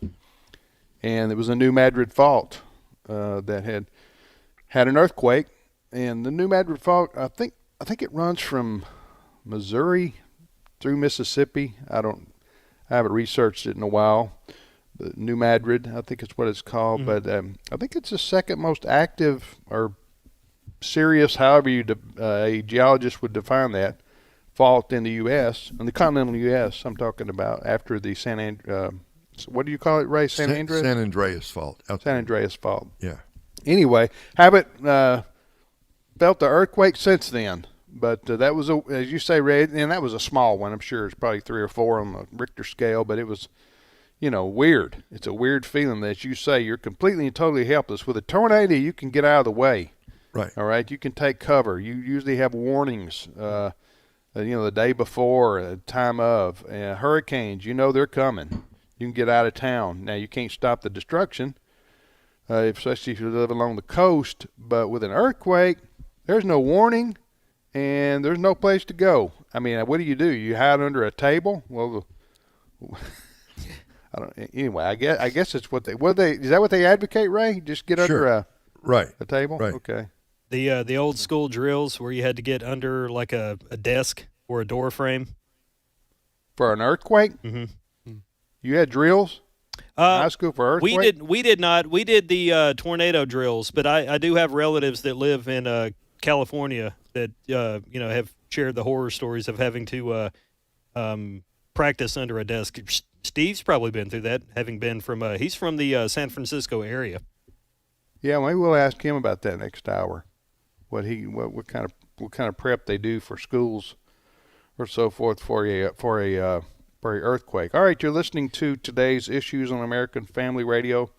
And it was a New Madrid fault that had an earthquake. And the New Madrid fault, I think it runs from Missouri through Mississippi. I haven't researched it in a while. The New Madrid, I think it's what it's called. But I think it's the second most active or serious, however a geologist would define that, fault in the U.S., in the continental U.S. I'm talking about after the what do you call it, Ray? San Andreas? San Andreas fault. San Andreas fault. Yeah. Anyway, haven't felt the earthquake since then. But that was, as you say, Ray, and that was a small one. I'm sure it's probably 3 or 4 on the Richter scale, but it was, weird. It's a weird feeling that, as you say, you're completely and totally helpless. With a tornado, you can get out of the way. Right. All right. You can take cover. You usually have warnings, the day before, time of. Hurricanes, they're coming. You can get out of town. Now, you can't stop the destruction, especially if you live along the coast. But with an earthquake, there's no warning, and there's no place to go. I mean, what do? You hide under a table? Well, I don't. Anyway, I guess it's what they. Is that what they advocate, Ray? Just get under a table? Right. Okay. The old school drills where you had to get under like a desk or a door frame. For an earthquake? Mm-hmm. You had drills? High school for earthquake? We did not. We did the tornado drills, but I do have relatives that live in California that have shared the horror stories of having to practice under a desk. Steve's probably been through that, having been he's from the San Francisco area. Yeah, maybe we'll ask him about that next hour. What kind of prep they do for schools or so forth for a earthquake. All right, you're listening to today's issues on American Family Radio.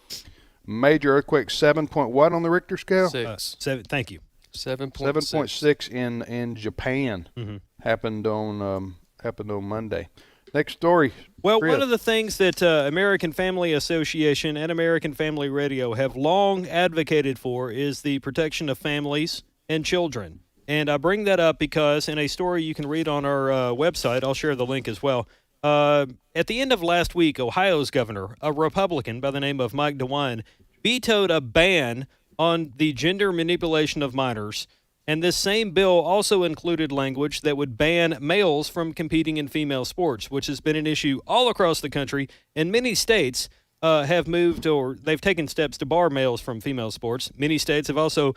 Major earthquake 7.1 on the Richter scale? 6. 7. Thank you. 7.6 in Japan. Mm-hmm. Happened on Monday. Next story. Well, Chris. one of the things that American Family Association and American Family Radio have long advocated for is the protection of families and children. And I bring that up because in a story you can read on our website, I'll share the link as well. At the end of last week, Ohio's governor, a Republican by the name of Mike DeWine, vetoed a ban on the gender manipulation of minors. And this same bill also included language that would ban males from competing in female sports, which has been an issue all across the country. And many states have moved or they've taken steps to bar males from female sports. Many states have also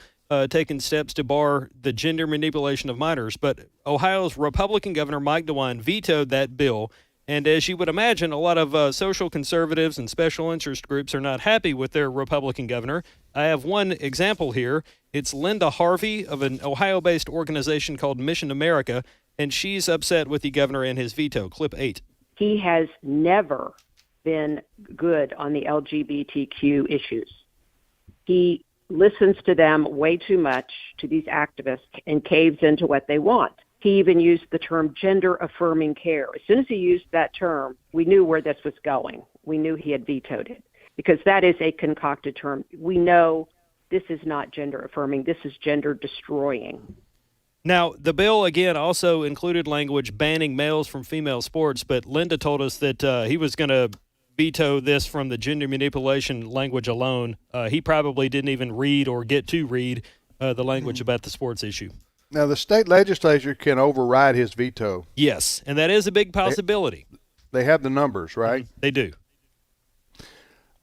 taken steps to bar the gender manipulation of minors. But Ohio's Republican governor, Mike DeWine, vetoed that bill. And as you would imagine, a lot of social conservatives and special interest groups are not happy with their Republican governor. I have one example here. It's Linda Harvey of an Ohio-based organization called Mission America, and she's upset with the governor and his veto. Clip 8. He has never been good on the LGBTQ issues. He listens to them way too much, to these activists, and caves into what they want. He even used the term gender-affirming care. As soon as he used that term, we knew where this was going. We knew he had vetoed it because that is a concocted term. We know this is not gender-affirming. This is gender-destroying. Now, the bill, again, also included language banning males from female sports, but Linda told us that he was going to veto this from the gender manipulation language alone. He probably didn't even read or get to read the language about the sports issue. Now, the state legislature can override his veto. Yes, and that is a big possibility. They have the numbers, right? Mm-hmm. They do.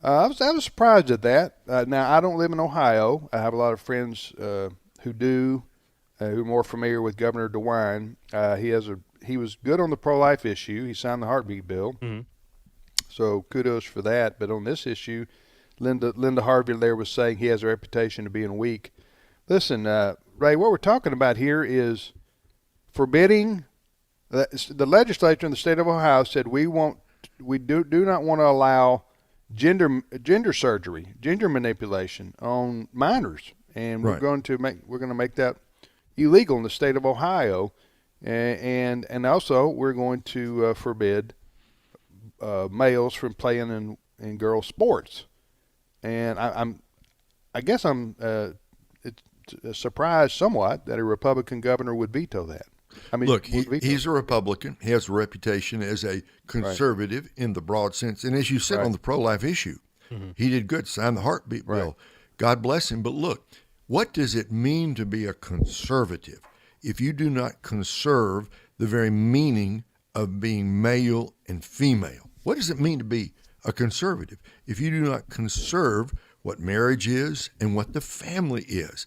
I was surprised at that. Now, I don't live in Ohio. I have a lot of friends who do, who are more familiar with Governor DeWine. He was good on the pro-life issue. He signed the heartbeat bill. Mm-hmm. So kudos for that. But on this issue, Linda Harvey there was saying he has a reputation of being weak. Listen, Ray, what we're talking about here is forbidding. The legislature in the state of Ohio said we do not want to allow gender surgery, gender manipulation on minors, and we're going to make that illegal in the state of Ohio, and also we're going to forbid males from playing in girls' sports. And I guess I'm surprised somewhat that a Republican governor would veto that. I mean, look, he's a Republican. He has a reputation as a conservative in the broad sense. And as you said on the pro-life issue, he did good, signed the heartbeat bill. God bless him. But look, what does it mean to be a conservative if you do not conserve the very meaning of being male and female? What does it mean to be a conservative if you do not conserve what marriage is and what the family is?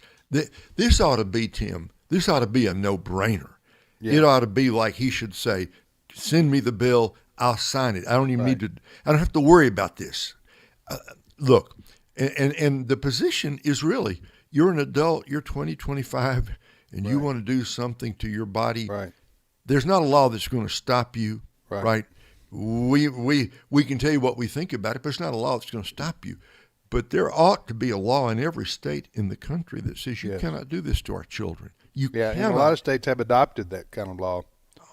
This ought to be, Tim, this ought to be a no-brainer. Yeah. It ought to be like he should say, send me the bill, I'll sign it. I don't even need to, I don't have to worry about this. Look, and the position is really, you're an adult, you're 20, 25, and you want to do something to your body. Right. There's not a law that's going to stop you, right? We can tell you what we think about it, but it's not a law that's going to stop you. But there ought to be a law in every state in the country that says you cannot do this to our children. You cannot. And a lot of states have adopted that kind of law.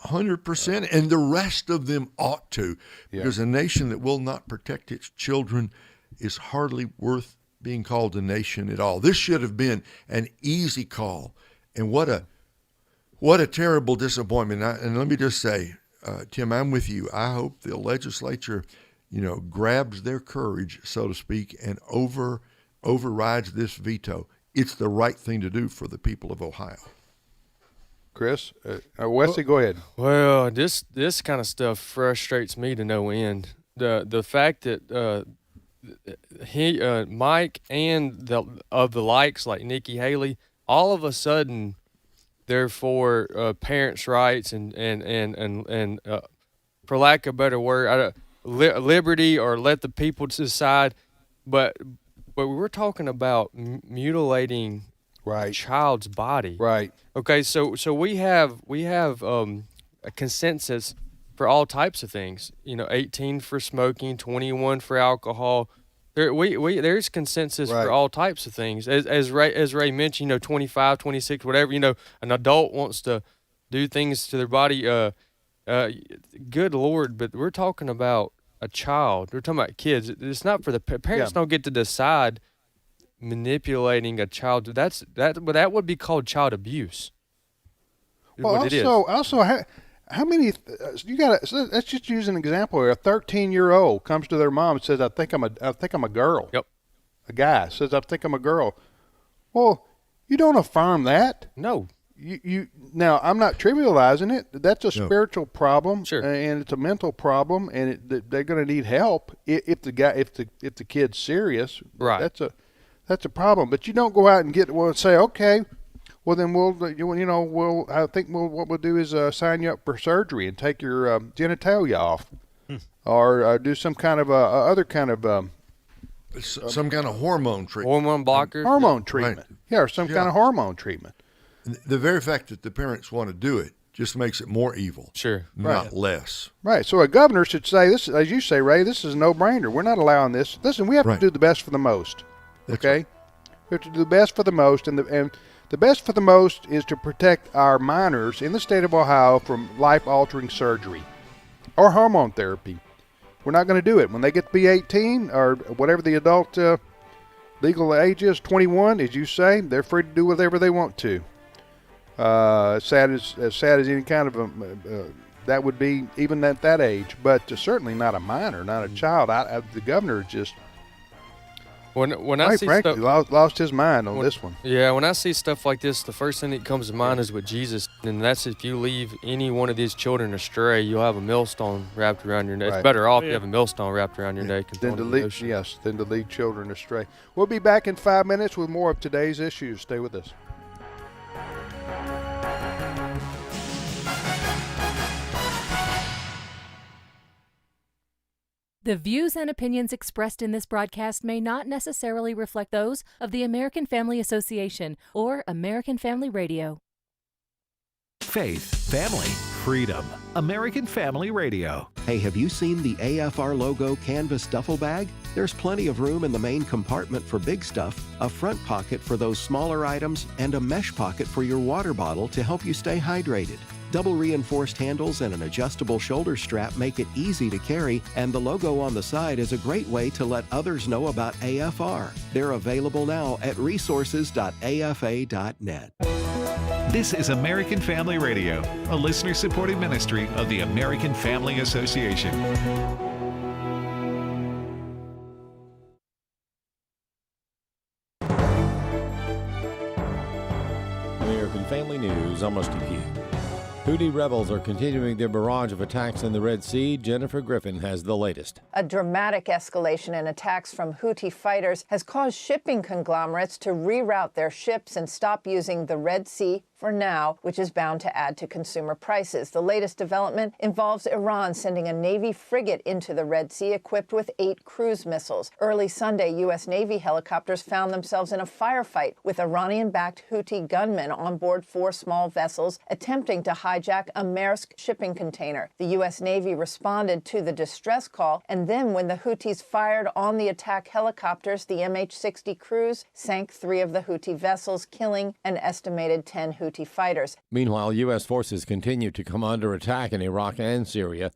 100%, and the rest of them ought to, because a nation that will not protect its children is hardly worth being called a nation at all. This should have been an easy call, and what a terrible disappointment. And let me just say, Tim, I'm with you. I hope the legislature, grabs their courage, so to speak, and overrides this veto. It's the right thing to do for the people of Ohio. Chris, Wesley, go ahead. Well, this kind of stuff frustrates me to no end. The fact that Mike and the likes like Nikki Haley, all of a sudden, they're for parents' rights and for lack of a better word, liberty, or let the people decide. But we're talking about mutilating a child's body. Right. Okay, so we have a consensus for all types of things. 18 for smoking, 21 for alcohol. There's consensus for all types of things. As Ray mentioned, 25, 26, whatever. An adult wants to do things to their body. Good Lord, but we're talking about a child. We're talking about kids. It's not for the parents. Don't get to decide manipulating a child. That would be called child abuse. Well, also, how many? You got. Let's just use an example here. A 13-year-old comes to their mom and says, "I think I'm a girl." Yep. A guy says, "I think I'm a girl." Well, you don't affirm that. No. You now. I'm not trivializing it. That's a spiritual problem, sure, and it's a mental problem, and they're going to need help if the kid's serious. Right. That's a problem. But you don't go out and say, okay, well then what we'll do is sign you up for surgery and take your genitalia off, or do some kind of other kind of some kind of hormone treatment. Hormone blocker. Hormone treatment. Right. Yeah, or some kind of hormone treatment. The very fact that the parents want to do it just makes it more evil. Sure. Not less. Right. So a governor should say this, as you say, Ray, this is a no-brainer. We're not allowing this. Listen, we have to do the best for the most. That's okay? We have to do the best for the most, and the best for the most is to protect our minors in the state of Ohio from life-altering surgery or hormone therapy. We're not going to do it. When they get to be 18 or whatever the adult legal age is, 21, as you say, they're free to do whatever they want to. As sad as any kind of that would be, even at that age, but certainly not a minor, not a child. The governor just when I see frankly stuff, lost his mind on this one. Yeah, when I see stuff like this, the first thing that comes to mind is with Jesus, and that's if you leave any one of these children astray, you'll have a millstone wrapped around your neck. Right. It's better off you have a millstone wrapped around your neck than to lead children astray. We'll be back in 5 minutes with more of today's issues. Stay with us. The views and opinions expressed in this broadcast may not necessarily reflect those of the American Family Association or American Family Radio. faith, family, freedom. American Family Radio. Hey, have you seen the AFR logo canvas duffel bag? There's plenty of room in the main compartment for big stuff, a front pocket for those smaller items, and a mesh pocket for your water bottle to help you stay hydrated. Double reinforced handles and an adjustable shoulder strap make it easy to carry, and the logo on the side is a great way to let others know about AFR. They're available now at resources.afa.net. This is American Family Radio, a listener-supported ministry of the American Family Association. American Family News, almost at here. Houthi rebels are continuing their barrage of attacks in the Red Sea. Jennifer Griffin has the latest. A dramatic escalation in attacks from Houthi fighters has caused shipping conglomerates to reroute their ships and stop using the Red Sea for now, which is bound to add to consumer prices. The latest development involves Iran sending a Navy frigate into the Red Sea equipped with 8 cruise missiles. Early Sunday, U.S. Navy helicopters found themselves in a firefight with Iranian-backed Houthi gunmen on board 4 small vessels attempting to hijack a Maersk shipping container. The U.S. Navy responded to the distress call, and then when the Houthis fired on the attack helicopters, the MH-60 crews sank 3 of the Houthi vessels, killing an estimated 10 Houthi fighters. Meanwhile, U.S. forces continue to come under attack in Iraq and Syria,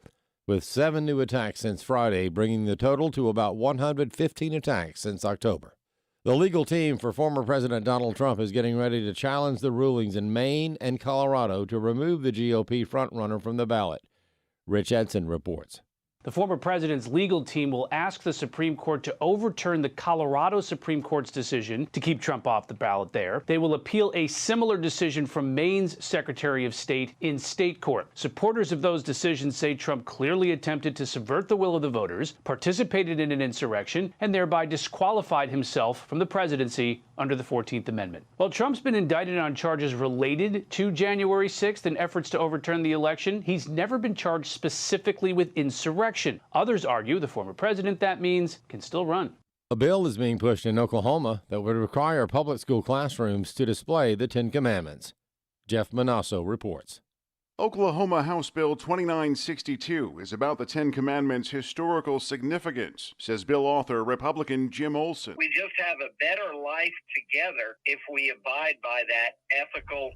with 7 new attacks since Friday, bringing the total to about 115 attacks since October. The legal team for former President Donald Trump is getting ready to challenge the rulings in Maine and Colorado to remove the GOP frontrunner from the ballot. Rich Edson reports. The former president's legal team will ask the Supreme Court to overturn the Colorado Supreme Court's decision to keep Trump off the ballot there. They will appeal a similar decision from Maine's Secretary of State in state court. Supporters of those decisions say Trump clearly attempted to subvert the will of the voters, participated in an insurrection, and thereby disqualified himself from the presidency under the 14th Amendment. While Trump's been indicted on charges related to January 6th and efforts to overturn the election, he's never been charged specifically with insurrection. Others argue the former president, that means, can still run. A bill is being pushed in Oklahoma that would require public school classrooms to display the 10 Commandments. Jeff Manasso reports. Oklahoma House Bill 2962 is about the 10 Commandments' historical significance, says bill author Republican Jim Olson. We just have a better life together if we abide by that ethical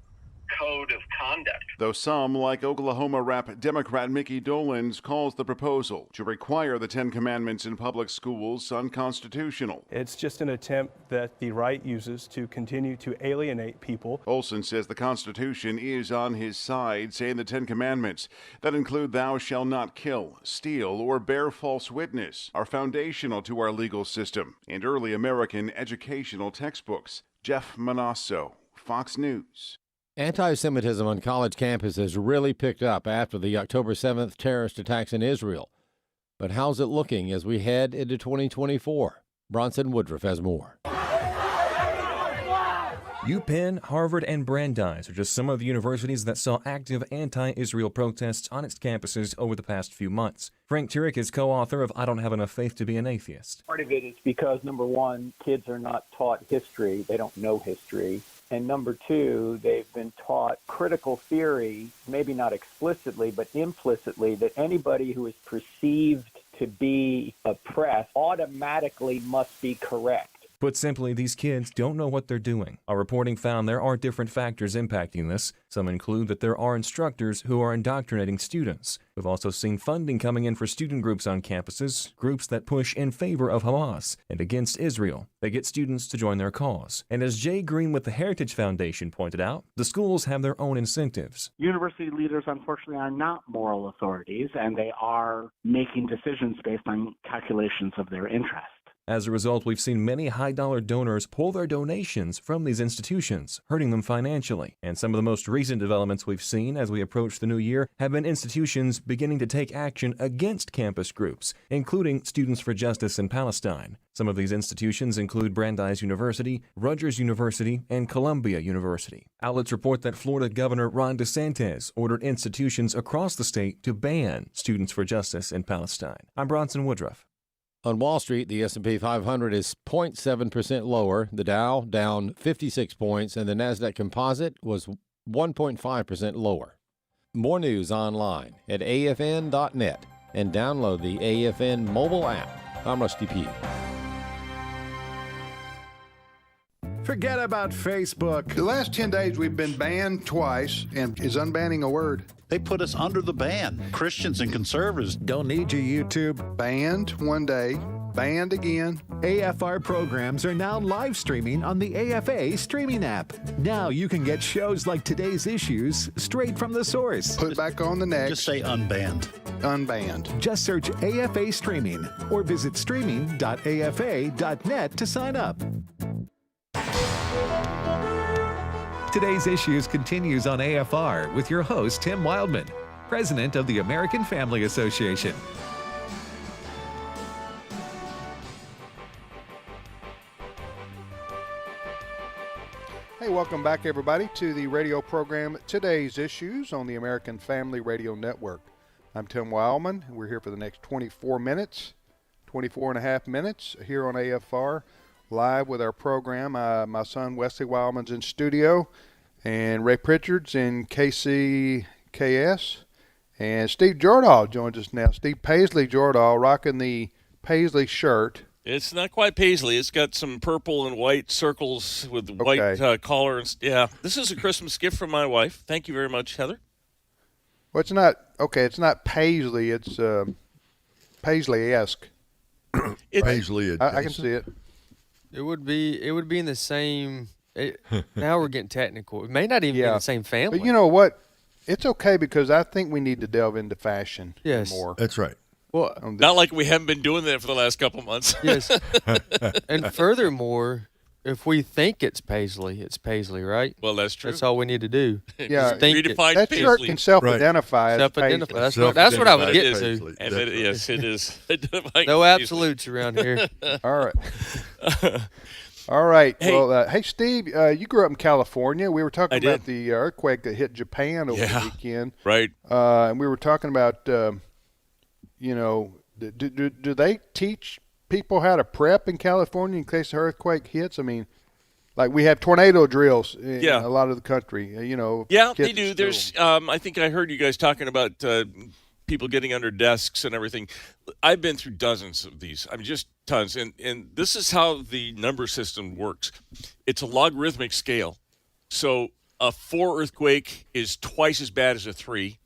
code of conduct. Though some, like Oklahoma Rep. Democrat Mickey Dolenz, calls the proposal to require the 10 Commandments in public schools unconstitutional. It's just an attempt that the right uses to continue to alienate people. Olson says the Constitution is on his side, saying the 10 Commandments, that include thou shalt not kill, steal, or bear false witness, are foundational to our legal system and early American educational textbooks. Jeff Manasso, Fox News. Anti-Semitism on college campuses really picked up after the October 7th terrorist attacks in Israel. But how's it looking as we head into 2024? Bronson Woodruff has more. UPenn, Harvard, and Brandeis are just some of the universities that saw active anti-Israel protests on its campuses over the past few months. Frank Turek is co-author of I Don't Have Enough Faith to Be an Atheist. Part of it is because, number one, kids are not taught history. They don't know history. And number two, they've been taught critical theory, maybe not explicitly, but implicitly, that anybody who is perceived to be oppressed automatically must be correct. Put simply, these kids don't know what they're doing. Our reporting found there are different factors impacting this. Some include that there are instructors who are indoctrinating students. We've also seen funding coming in for student groups on campuses, groups that push in favor of Hamas and against Israel. They get students to join their cause. And as Jay Green with the Heritage Foundation pointed out, the schools have their own incentives. University leaders, unfortunately, are not moral authorities, and they are making decisions based on calculations of their interest. As a result, we've seen many high-dollar donors pull their donations from these institutions, hurting them financially. And some of the most recent developments we've seen as we approach the new year have been institutions beginning to take action against campus groups, including Students for Justice in Palestine. Some of these institutions include Brandeis University, Rutgers University, and Columbia University. Outlets report that Florida Governor Ron DeSantis ordered institutions across the state to ban Students for Justice in Palestine. I'm Bronson Woodruff. On Wall Street, the S&P 500 is 0.7% lower, the Dow down 56 points, and the Nasdaq Composite was 1.5% lower. More news online at afn.net and download the AFN mobile app. I'm Rusty P. Forget about Facebook. The last 10 days we've been banned twice, and is unbanning a word? They put us under the ban. Christians and conservatives Don't need your YouTube. Banned one day, banned again. AFR programs are now live streaming on the AFA streaming app. Now you can get shows like today's issues straight from the source. Put it back on the next. just say unbanned. Unbanned. Just search AFA streaming or visit streaming.afa.net to sign up. Today's Issues continues on AFR with your host, Tim Wildman, president of the American Family Association. Hey, welcome back, everybody, to the radio program Today's Issues on the American Family Radio Network. I'm Tim Wildman. We're here for the next 24 minutes, 24 and a half minutes here on AFR Live with our program. My son Wesley Wildman's in studio, and Ray Pritchard's in KCKS, and Steve Jordahl joins us now. Steve Paisley Jordahl rocking the Paisley shirt. It's not quite Paisley. It's got some purple and white circles with white collar. Yeah, this is a Christmas gift from my wife. Thank you very much, Heather. Well, it's not Paisley. It's Paisley-esque. Paisley. I can see it. It would be in the same. Now we're getting technical. It may not even be in the same family. But you know what? It's okay because I think we need to delve into fashion more. That's right. Well, not like we haven't been doing that for the last couple months. Yes. And furthermore, if we think it's Paisley, right? Well, that's true. That's all we need to do. Yeah, redefine that Paisley. shirt can self-identify. Self-identify. That's what I was getting to. And yes, it is. No absolutes around here. All right. All right. Hey, well, hey, Steve, you grew up in California. We were talking about the earthquake that hit Japan over the weekend. Right. And we were talking about, do they teach people how to prep in California in case the earthquake hits? I mean, like we have tornado drills in a lot of the country, Yeah, they do. There's, I think I heard you guys talking about people getting under desks and everything. I've been through dozens of these. I mean, just tons. And this is how the number system works. It's a logarithmic scale. So a 4 earthquake is twice as bad as a 3.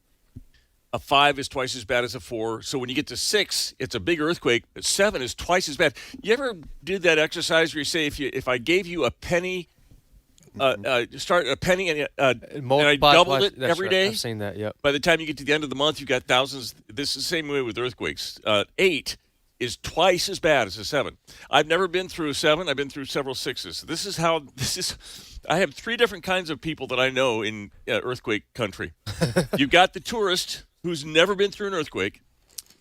A 5 is twice as bad as a 4. So when you get to 6, it's a big earthquake. But 7 is twice as bad. You ever did that exercise where you say, if I gave you a penny, start a penny and I doubled it every day? I've seen that, yep. By the time you get to the end of the month, you've got thousands. This is the same way with earthquakes. 8 is twice as bad as a 7. I've never been through a 7. I've been through several 6s. I have 3 different kinds of people that I know in earthquake country. You've got the tourist who's never been through an earthquake.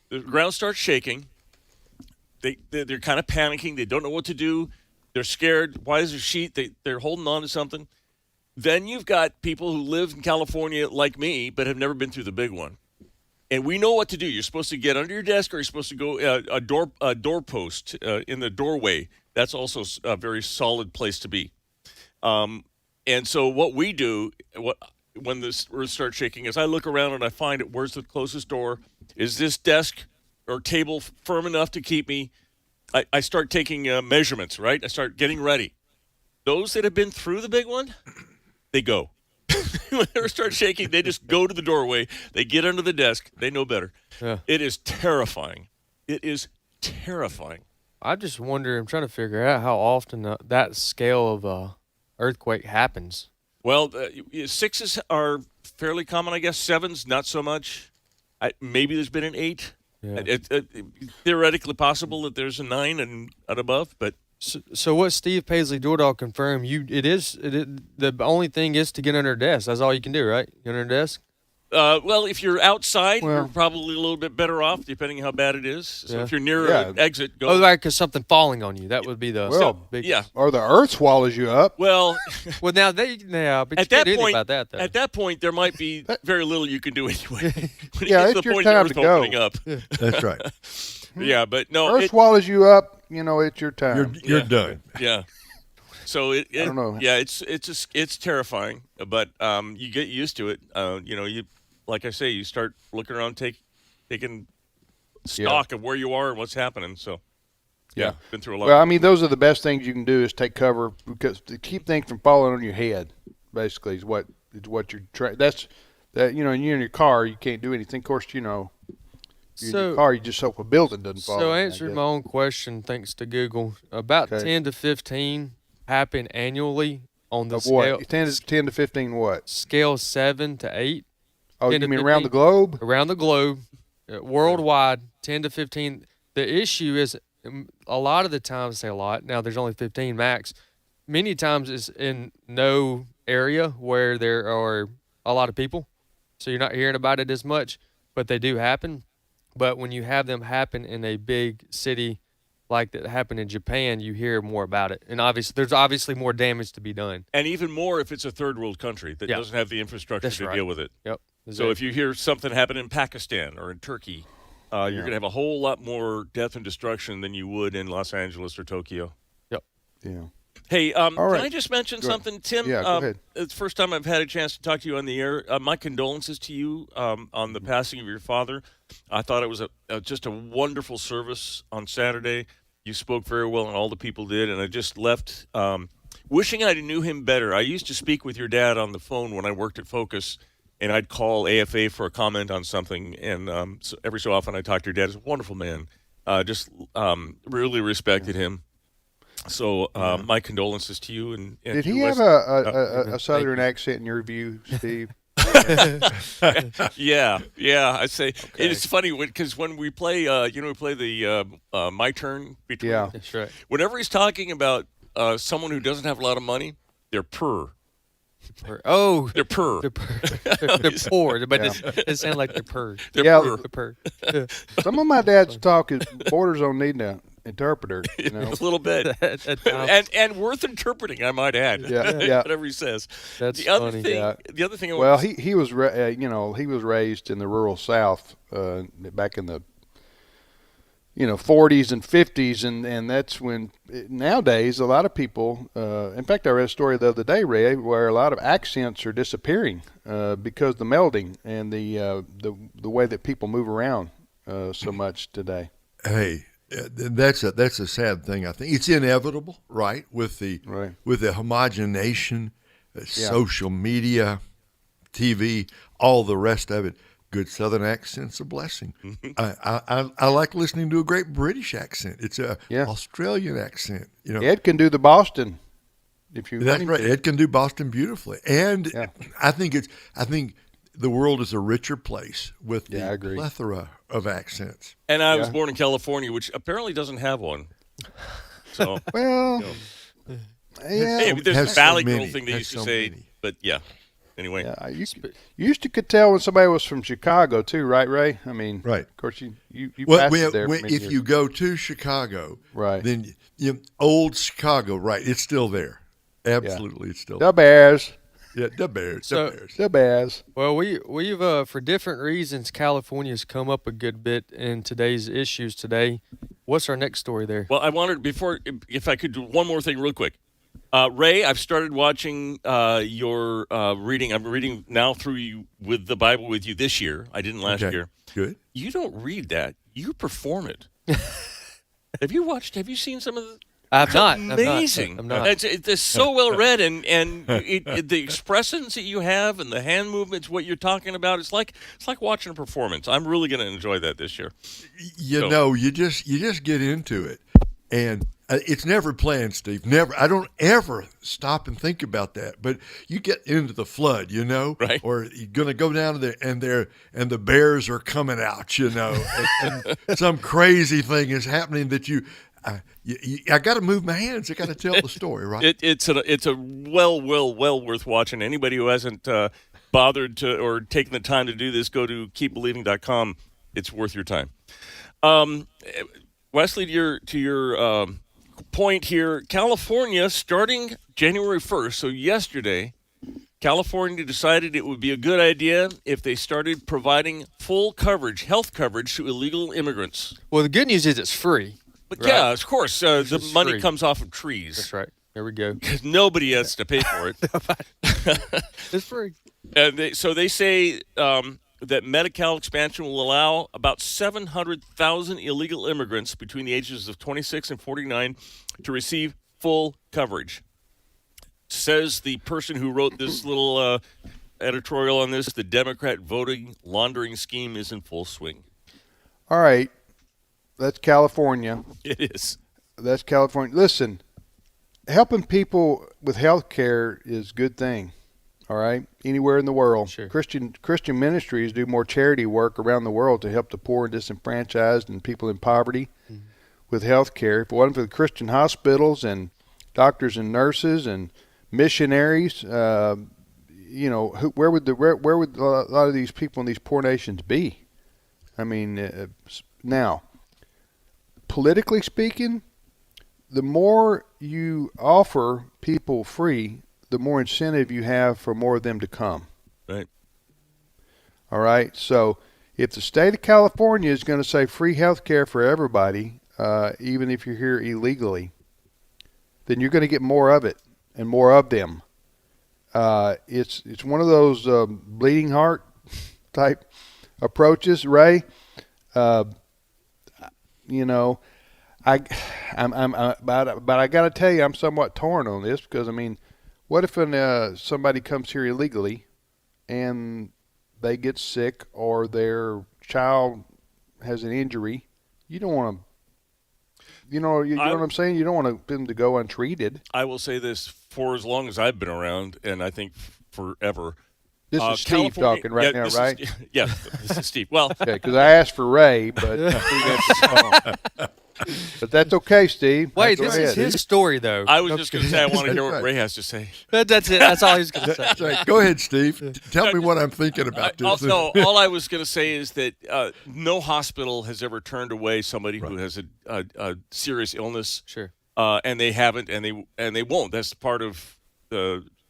The ground starts shaking. They're kind of panicking. They don't know what to do. They're scared. Why is there a sheet? They're holding on to something. Then you've got people who live in California like me but have never been through the big one. And we know what to do. You're supposed to get under your desk, or you're supposed to go a doorpost in the doorway. That's also a very solid place to be. And so what we do when this earth starts shaking is I look around and I find it. Where's the closest door? Is this desk or table firm enough to keep me? I start taking measurements, right? I start getting ready. Those that have been through the big one, they go. When they start shaking, they just go to the doorway. They get under the desk. They know better. Yeah. It is terrifying. It is terrifying. I just wonder, I'm trying to figure out how often that scale of earthquake happens. Well, 6s are fairly common, I guess. 7s, not so much. Maybe there's been an 8. Yeah. It's theoretically possible that there's a 9 and above, but So what Steve Paisley Jordahl confirmed, the only thing is to get under a desk. That's all you can do, right? Get under a desk? Well, if you're outside, you're probably a little bit better off, depending how bad it is. So if you're near an exit, go. Oh, right, because something falling on you. That would be the big. Yeah. Or the earth swallows you up. Well, but at you that can't do point, anything about that, though. At that point, there might be very little you can do anyway. When Yeah, it gets it's to the your point time of the to earth go. opening up. That's right. Yeah, but no. Earth swallows you up, it's your time. You're done. Yeah. So I don't know. Yeah, it's terrifying, but you get used to it. You like I say, you start looking around, taking stock of where you are and what's happening. So been through a lot. Well, I mean, those are the best things you can do is take cover, because to keep things from falling on your head, basically, is what you're trying. That's that. You're in your car, you can't do anything. Of course, you're in your car, you just hope a building doesn't fall. So answering my own question, thanks to Google, about 10 to 15 happen annually on the scale. What? 10 to 15 what? Scale 7 to 8. Oh, you mean around the globe? Around the globe, worldwide, 10 to 15. The issue is a lot of the times, say a lot, now there's only 15 max. Many times it's in no area where there are a lot of people, so you're not hearing about it as much, but they do happen. But when you have them happen in a big city like that happened in Japan, you hear more about it. And there's obviously more damage to be done. And even more if it's a third world country that doesn't have the infrastructure to deal with it. Yep. So if you hear something happen in Pakistan or in Turkey, you're going to have a whole lot more death and destruction than you would in Los Angeles or Tokyo. Yep. Yeah. Hey, right. Can I just mention something, Tim? Yeah, go ahead. It's the first time I've had a chance to talk to you on the air. My condolences to you on the passing of your father. I thought it was just a wonderful service on Saturday. You spoke very well, and all the people did. And I just left wishing I knew him better. I used to speak with your dad on the phone when I worked at Focus, and I'd call AFA for a comment on something. And so every so often I talk to your dad. He's a wonderful man. Just really respected him. So my condolences to you. And did he have a Southern accent in your view, Steve? yeah. I'd say it's funny because when we play, we play the My Turn between. Yeah, that's right. Whenever he's talking about someone who doesn't have a lot of money, they're poor. Oh, they're poor. They're poor, but it sounds like they're purr. They're purr. Some of my dad's talk is borders on needing an interpreter. A little bit, and worth interpreting, I might add. Yeah. Whatever he says. That's the other funny. thing. The other thing. He was he was raised in the rural South back in the 40s and 50s, and that's when nowadays a lot of people. In fact, I read a story the other day, Ray, where a lot of accents are disappearing because the melding and the way that people move around so much today. Hey, that's a sad thing. I think it's inevitable, right? With the homogenation, social media, TV, all the rest of it. Good Southern accent's a blessing. I like listening to a great British accent. It's a Australian accent. Ed can do the Boston. That's right. Ed can do Boston beautifully, and I think the world is a richer place with the plethora of accents. And I was born in California, which apparently doesned have one. So there's a Valley Girl thing they used to say, but anyway, you used to could tell when somebody was from Chicago too, right, Ray? I mean, right. Of course, you passed there. If you go to Chicago, right, then old Chicago, right? It's still there. Absolutely, it's still the Bears. Yeah, the Bears. The Bears. Well, we've for different reasons, California's come up a good bit in today's issues today. What's our next story there? Well, I wanted if I could do one more thing real quick. Ray, I've started watching your reading. I'm reading now through you with the Bible with you this year. I didn't last year. Good. You don't read that. You perform it. Have you seen some of the? I've not. Amazing. I'm not. It's so well read, and the expressions that you have and the hand movements, what you're talking about, it's like watching a performance. I'm really going to enjoy that this year. You just get into it, and it's never planned, Steve. Never. I don't ever stop and think about that. But you get into the flood, right? Or you're going to go down there, and the bears are coming out, and some crazy thing is happening that I got to move my hands. I got to tell the story, right? It's a well worth watching. Anybody who hasn't bothered to or taken the time to do this, go to keepbelieving.com. It's worth your time. Wesley, to your point here, California starting January 1st, so yesterday, California decided it would be a good idea if they started providing full coverage, health coverage to illegal immigrants. Well, the good news is it's free. But right? of course, the money comes off of trees. That's right. There we go. Because nobody has to pay for it. It's free. And so they say that Medi-Cal expansion will allow about 700,000 illegal immigrants between the ages of 26 and 49 to receive full coverage. Says the person who wrote this little editorial on this, the Democrat voting laundering scheme is in full swing. All right. That's California. It is. That's California. Listen, helping people with health care is a good thing. All right, anywhere in the world. Sure. Christian ministries do more charity work around the world to help the poor and disenfranchised and people in poverty with health care. If it wasn't for the Christian hospitals and doctors and nurses and missionaries, where would a lot of these people in these poor nations be? I mean, now, politically speaking, the more you offer people free, the more incentive you have for more of them to come. Right. All right. So if the state of California is going to say free health care for everybody, even if you're here illegally, then you're going to get more of it and more of them. It's one of those bleeding heart type approaches, Ray. But I got to tell you, I'm somewhat torn on this because, I mean, what if somebody comes here illegally and they get sick or their child has an injury? You don't want to, you know what I'm saying? You don't want them to go untreated. I will say this, for as long as I've been around, and I think forever. This is Steve talking right now, right? This is Steve. Well, okay, because I asked for Ray, but but that's okay, Steve. Wait, this is his story, though. I was just going to say I want to hear what Ray has to say. That's it. That's all he was going to say. That's right. Go ahead, Steve. Tell me what I'm thinking about this. No, all I was going to say is that no hospital has ever turned away somebody who has a serious illness. Sure. And they haven't, and they won't. That's part of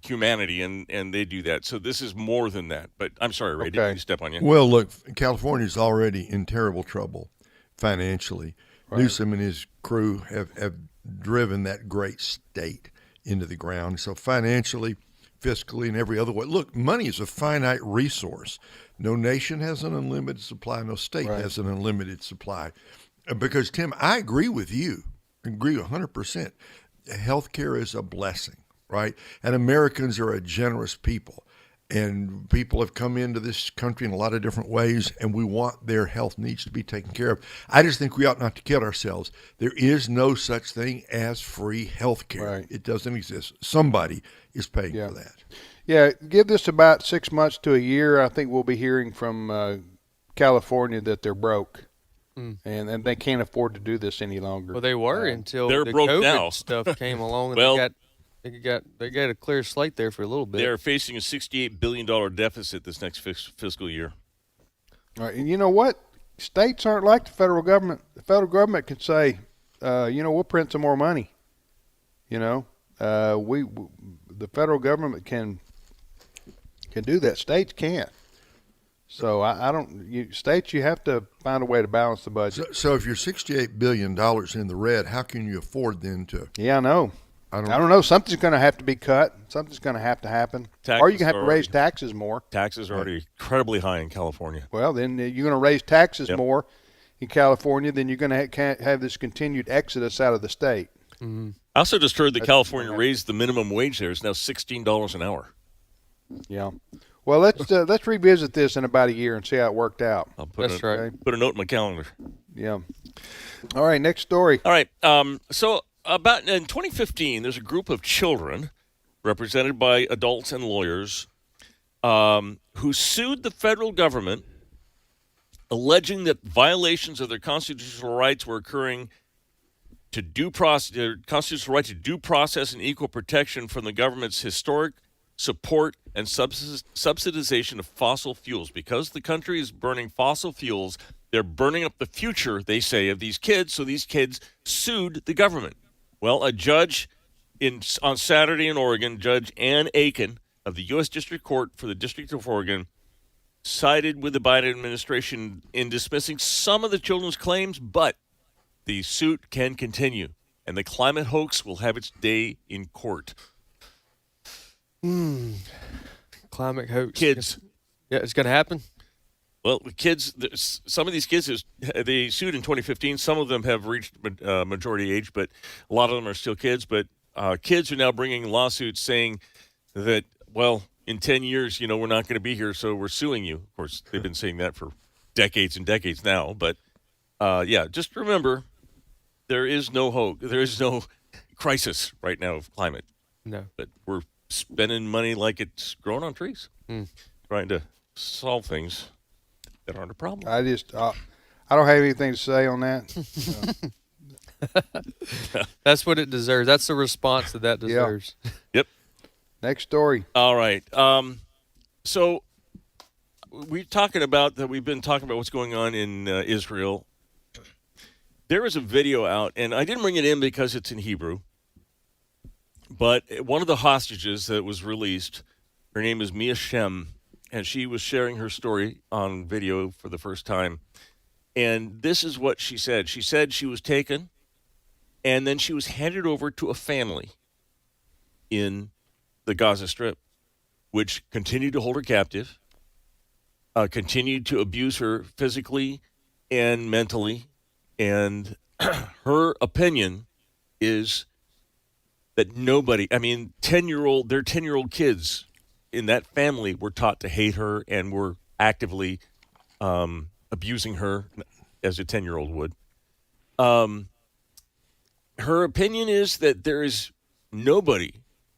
humanity, and they do that. So this is more than that. But I'm sorry, Ray, didn't mean to step on you. Well, look, California's already in terrible trouble financially. Right. Newsom and his crew have driven that great state into the ground. So financially, fiscally, and every other way. Look, money is a finite resource. No nation has an unlimited supply. No state has an unlimited supply. Because, Tim, I agree with you. I agree 100%. Healthcare is a blessing, right? And Americans are a generous people. And people have come into this country in a lot of different ways, and we want their health needs to be taken care of. I just think we ought not to kid ourselves. There is no such thing as free health care. Right. It doesn't exist. Somebody is paying for that. Yeah, give this about 6 months to a year. I think we'll be hearing from California that they're broke. And they can't afford to do this any longer. Well, they were until they're the broke COVID now. stuff came along. And Well, they got a clear slate there for a little bit. They're facing a $68 billion deficit this next fiscal year. All right, and you know what? States aren't like the federal government. The federal government can say, we'll print some more money. The federal government can do that. States can't. So states, you have to find a way to balance the budget. So if you're $68 billion in the red, how can you afford then to? Yeah, I know. I don't know. Something's going to have to be cut. Something's going to have to happen. Or you're going to have to raise taxes more. Taxes are already incredibly high in California. Well, then you're going to raise taxes more in California, then you're going to have this continued exodus out of the state. Mm-hmm. I also just heard that California raised the minimum wage there. It's now $16 an hour. Yeah. Well, let's revisit this in about a year and see how it worked out. I'll put a note in my calendar. Yeah. All right, next story. All right. So about in 2015, there's a group of children represented by adults and lawyers who sued the federal government, alleging that violations of their constitutional rights were occurring to their constitutional right to due process and equal protection from the government's historic support and subsidization of fossil fuels. Because the country is burning fossil fuels, they're burning up the future, they say, of these kids, so these kids sued the government. Well, a judge on Saturday in Oregon, Judge Ann Aiken of the U.S. District Court for the District of Oregon, sided with the Biden administration in dismissing some of the children's claims, but the suit can continue. and the climate hoax will have its day in court. Climate hoax. Kids. Yeah, it's going to happen. Well, the kids, some of these kids, they sued in 2015. Some of them have reached majority age, but a lot of them are still kids. But kids are now bringing lawsuits saying that, well, in 10 years, we're not going to be here, so we're suing you. Of course, they've been saying that for decades and decades now. But, just remember, there is no hope. There is no crisis right now of climate. No. But we're spending money like it's growing on trees, trying to solve things that aren't a problem. I don't have anything to say on that. That's what it deserves. That's the response that deserves. Yep. Next story. All right. So we've been talking about what's going on in Israel. There is a video out, and I didn't bring it in because it's in Hebrew, but one of the hostages that was released, her name is Mia Shem, and she was sharing her story on video for the first time. And this is what she said. She said she was taken, and then she was handed over to a family in the Gaza Strip, which continued to hold her captive, continued to abuse her physically and mentally. And her opinion is that nobody, I mean, 10-year-old kids in that family were taught to hate her and were actively abusing her as a 10-year-old would. Her opinion is that there is nobody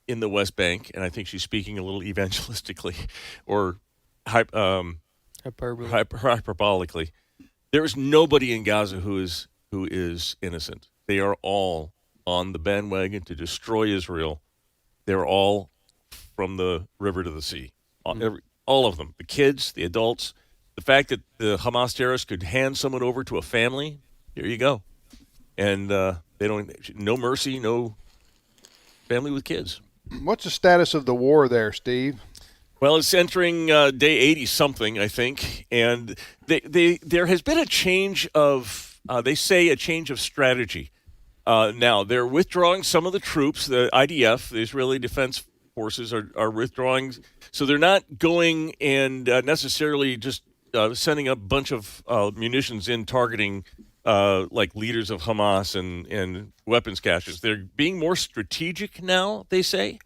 in the West Bank, and I think she's speaking a little evangelistically or hyperbolically. There is nobody in Gaza who is innocent. They are all on the bandwagon to destroy Israel. They're all from the river to the sea. All of them. The kids, the adults. The fact that the Hamas terrorists could hand someone over to a family, here you go. And they don't, no mercy, no family with kids. What's the status of the war there, Steve? Well, it's entering day 80-something, I think. And there has been a change of, they say, a change of strategy. Now, they're withdrawing some of the troops. The IDF, the Israeli Defense Forces, are withdrawing. So they're not going and necessarily just sending a bunch of munitions in targeting like leaders of Hamas and weapons caches. They're being more strategic now, they say.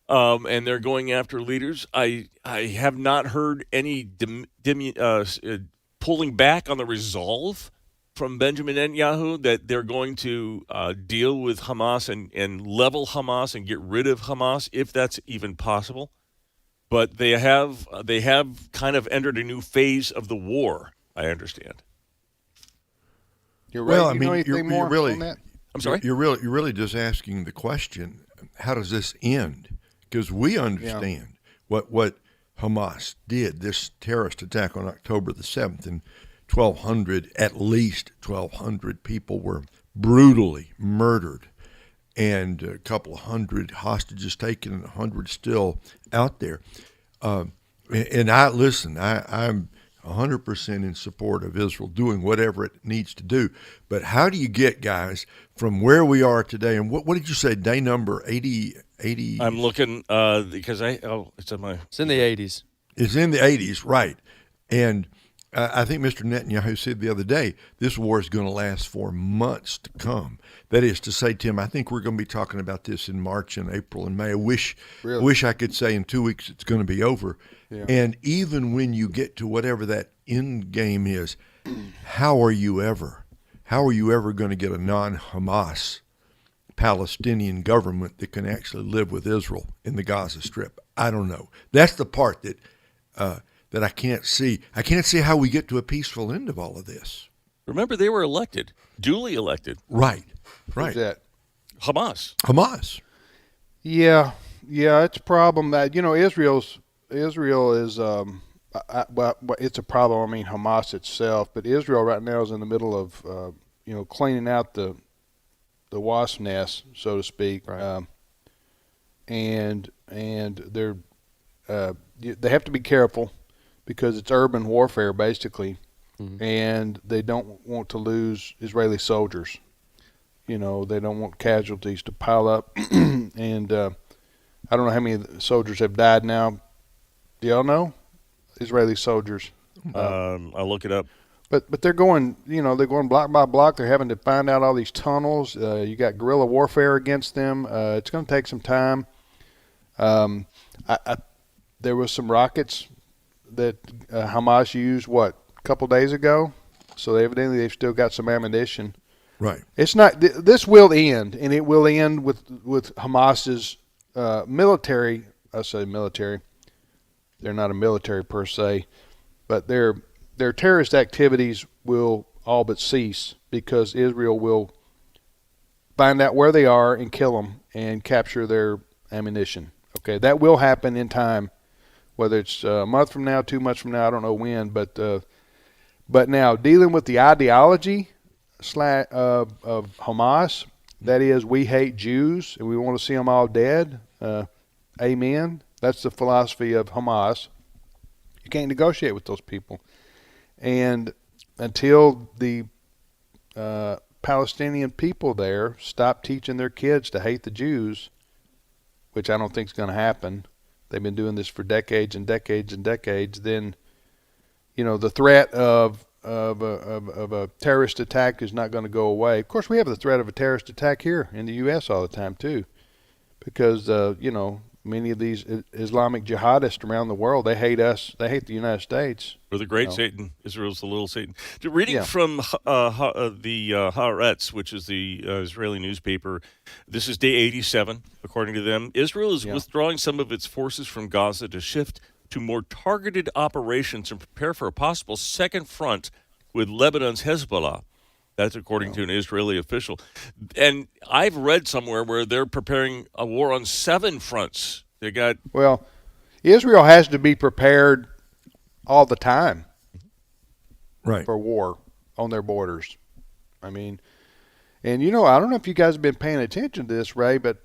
And they're going after leaders. I have not heard any pulling back on the resolve from Benjamin Netanyahu that they're going to deal with Hamas and level Hamas and get rid of Hamas, if that's even possible. But they have kind of entered a new phase of the war, I understand. You're right. Well, I you mean, know anything more on that? I'm sorry? You're really just asking the question, how does this end? Because we understand what Hamas did, this terrorist attack on October the 7th, and at least 1,200 people were brutally murdered, and a couple of hundred hostages taken and 100 still out there. I'm 100% in support of Israel doing whatever it needs to do. But how do you get, guys, from where we are today, and what did you say, day number 80? I'm looking because it's in the 80s. It's in the 80s, right. And I think Mr. Netanyahu said the other day, this war is going to last for months to come. That is to say, Tim, I think we're going to be talking about this in March and April and May. I wish I could say in 2 weeks it's going to be over. Yeah. And even when you get to whatever that end game is, how are you ever going to get a non-Hamas Palestinian government that can actually live with Israel in the Gaza Strip? I don't know. That's the part that I can't see. I can't see how we get to a peaceful end of all of this. Remember, they were elected, duly elected. Right. Who's that? Hamas. Yeah, it's a problem. Israel is it's a problem. I mean, Hamas itself, but Israel right now is in the middle of cleaning out the wasp nest, so to speak. Right. And they're they have to be careful because it's urban warfare basically, and they don't want to lose Israeli soldiers. they don't want casualties to pile up. And I don't know how many soldiers have died now. Do y'all know? Israeli soldiers. I'll look it up. But they're going, they're going block by block. They're having to find out all these tunnels. You got guerrilla warfare against them. It's going to take some time. There was some rockets that Hamas used, a couple days ago? So evidently they've still got some ammunition. Right. It's not. This will end, and it will end with Hamas's military. I say military. They're not a military per se, but their terrorist activities will all but cease because Israel will find out where they are and kill them and capture their ammunition. Okay, that will happen in time, whether it's a month from now, 2 months from now, I don't know when. But now dealing with the ideology of Hamas, that is, we hate Jews and we want to see them all dead. Amen. That's the philosophy of Hamas. You can't negotiate with those people. And until the Palestinian people there stop teaching their kids to hate the Jews, which I don't think is going to happen, they've been doing this for decades and decades and decades, then, the threat of a terrorist attack is not going to go away. Of course, we have the threat of a terrorist attack here in the U.S. all the time, too, because, many of these Islamic jihadists around the world, they hate us. They hate the United States. We're the great Satan. Israel's the little Satan. Reading from the Haaretz, which is the Israeli newspaper, this is day 87, according to them. Israel is withdrawing some of its forces from Gaza to shift to more targeted operations and prepare for a possible second front with Lebanon's Hezbollah. That's according to an Israeli official. And I've read somewhere where they're preparing a war on 7 fronts. Well, Israel has to be prepared all the time for war on their borders. I mean, and I don't know if you guys have been paying attention to this, Ray, but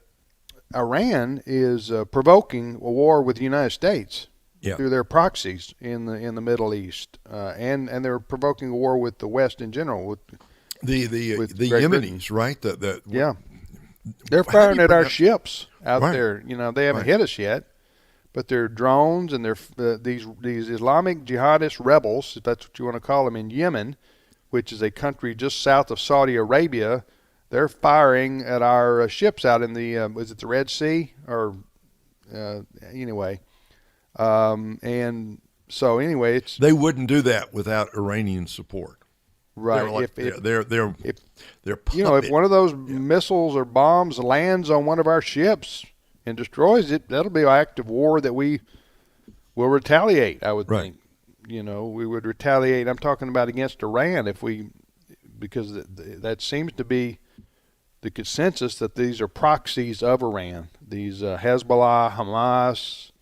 Iran is provoking a war with the United States through their proxies in the Middle East, and they're provoking a war with the West in general. With the Yemenis, right? They're firing at our ships out there. They haven't hit us yet, but they're drones and they're these Islamic jihadist rebels, if that's what you want to call them, in Yemen, which is a country just south of Saudi Arabia. They're firing at our ships out in the was it the Red Sea or anyway, and so anyway, they wouldn't do that without Iranian support. Right. They're if one of those missiles or bombs lands on one of our ships and destroys it, that'll be an act of war that we will retaliate, I would think. We would retaliate. I'm talking about against Iran because that seems to be the consensus that these are proxies of Iran. These Hezbollah, Hamas,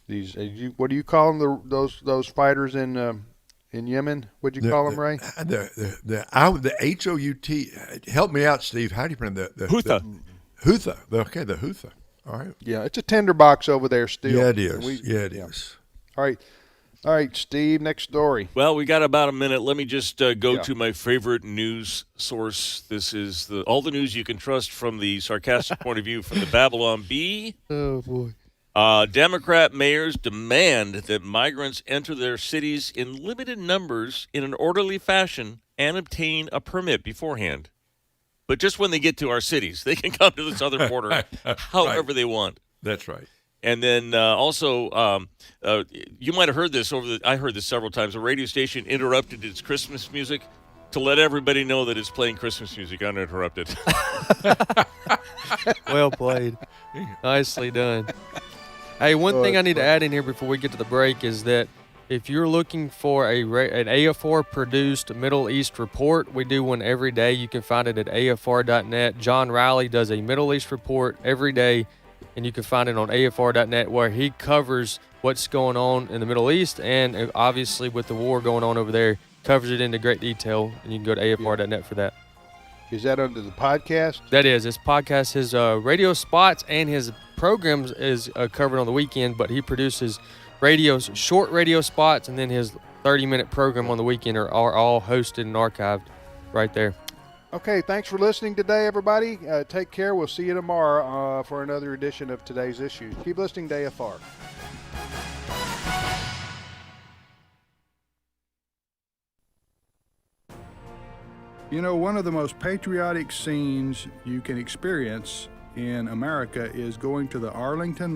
these what do you call them? Those fighters in Yemen, what'd you call them, Ray? The H-O-U-T. Help me out, Steve. How do you pronounce that? Houthi. Houthi. Okay, the Houthi. All right. Yeah, it's a tinderbox over there still. Yeah, it is. It is. All right, Steve, next story. Well, we got about a minute. Let me just go to my favorite news source. This is all the news you can trust from the sarcastic point of view from the Babylon Bee. Oh, boy. Democrat mayors demand that migrants enter their cities in limited numbers in an orderly fashion and obtain a permit beforehand. But just when they get to our cities, they can come to the southern border however they want. That's right. And then also, you might have heard this I heard this several times. A radio station interrupted its Christmas music to let everybody know that it's playing Christmas music uninterrupted. Well played. Nicely done. Hey, one thing I need to add in here before we get to the break is that if you're looking for an AFR-produced Middle East report, we do one every day. You can find it at AFR.net. John Riley does a Middle East report every day, and you can find it on AFR.net where he covers what's going on in the Middle East, and obviously with the war going on over there, covers it into great detail, and you can go to AFR.net for that. Is that under the podcast? That is. His podcast, his radio spots, and his programs is covered on the weekend, but he produces short radio spots, and then his 30-minute program on the weekend are all hosted and archived right there. Okay, thanks for listening today, everybody. Take care. We'll see you tomorrow for another edition of Today's Issues. Keep listening to AFR. You know, one of the most patriotic scenes you can experience in America is going to the Arlington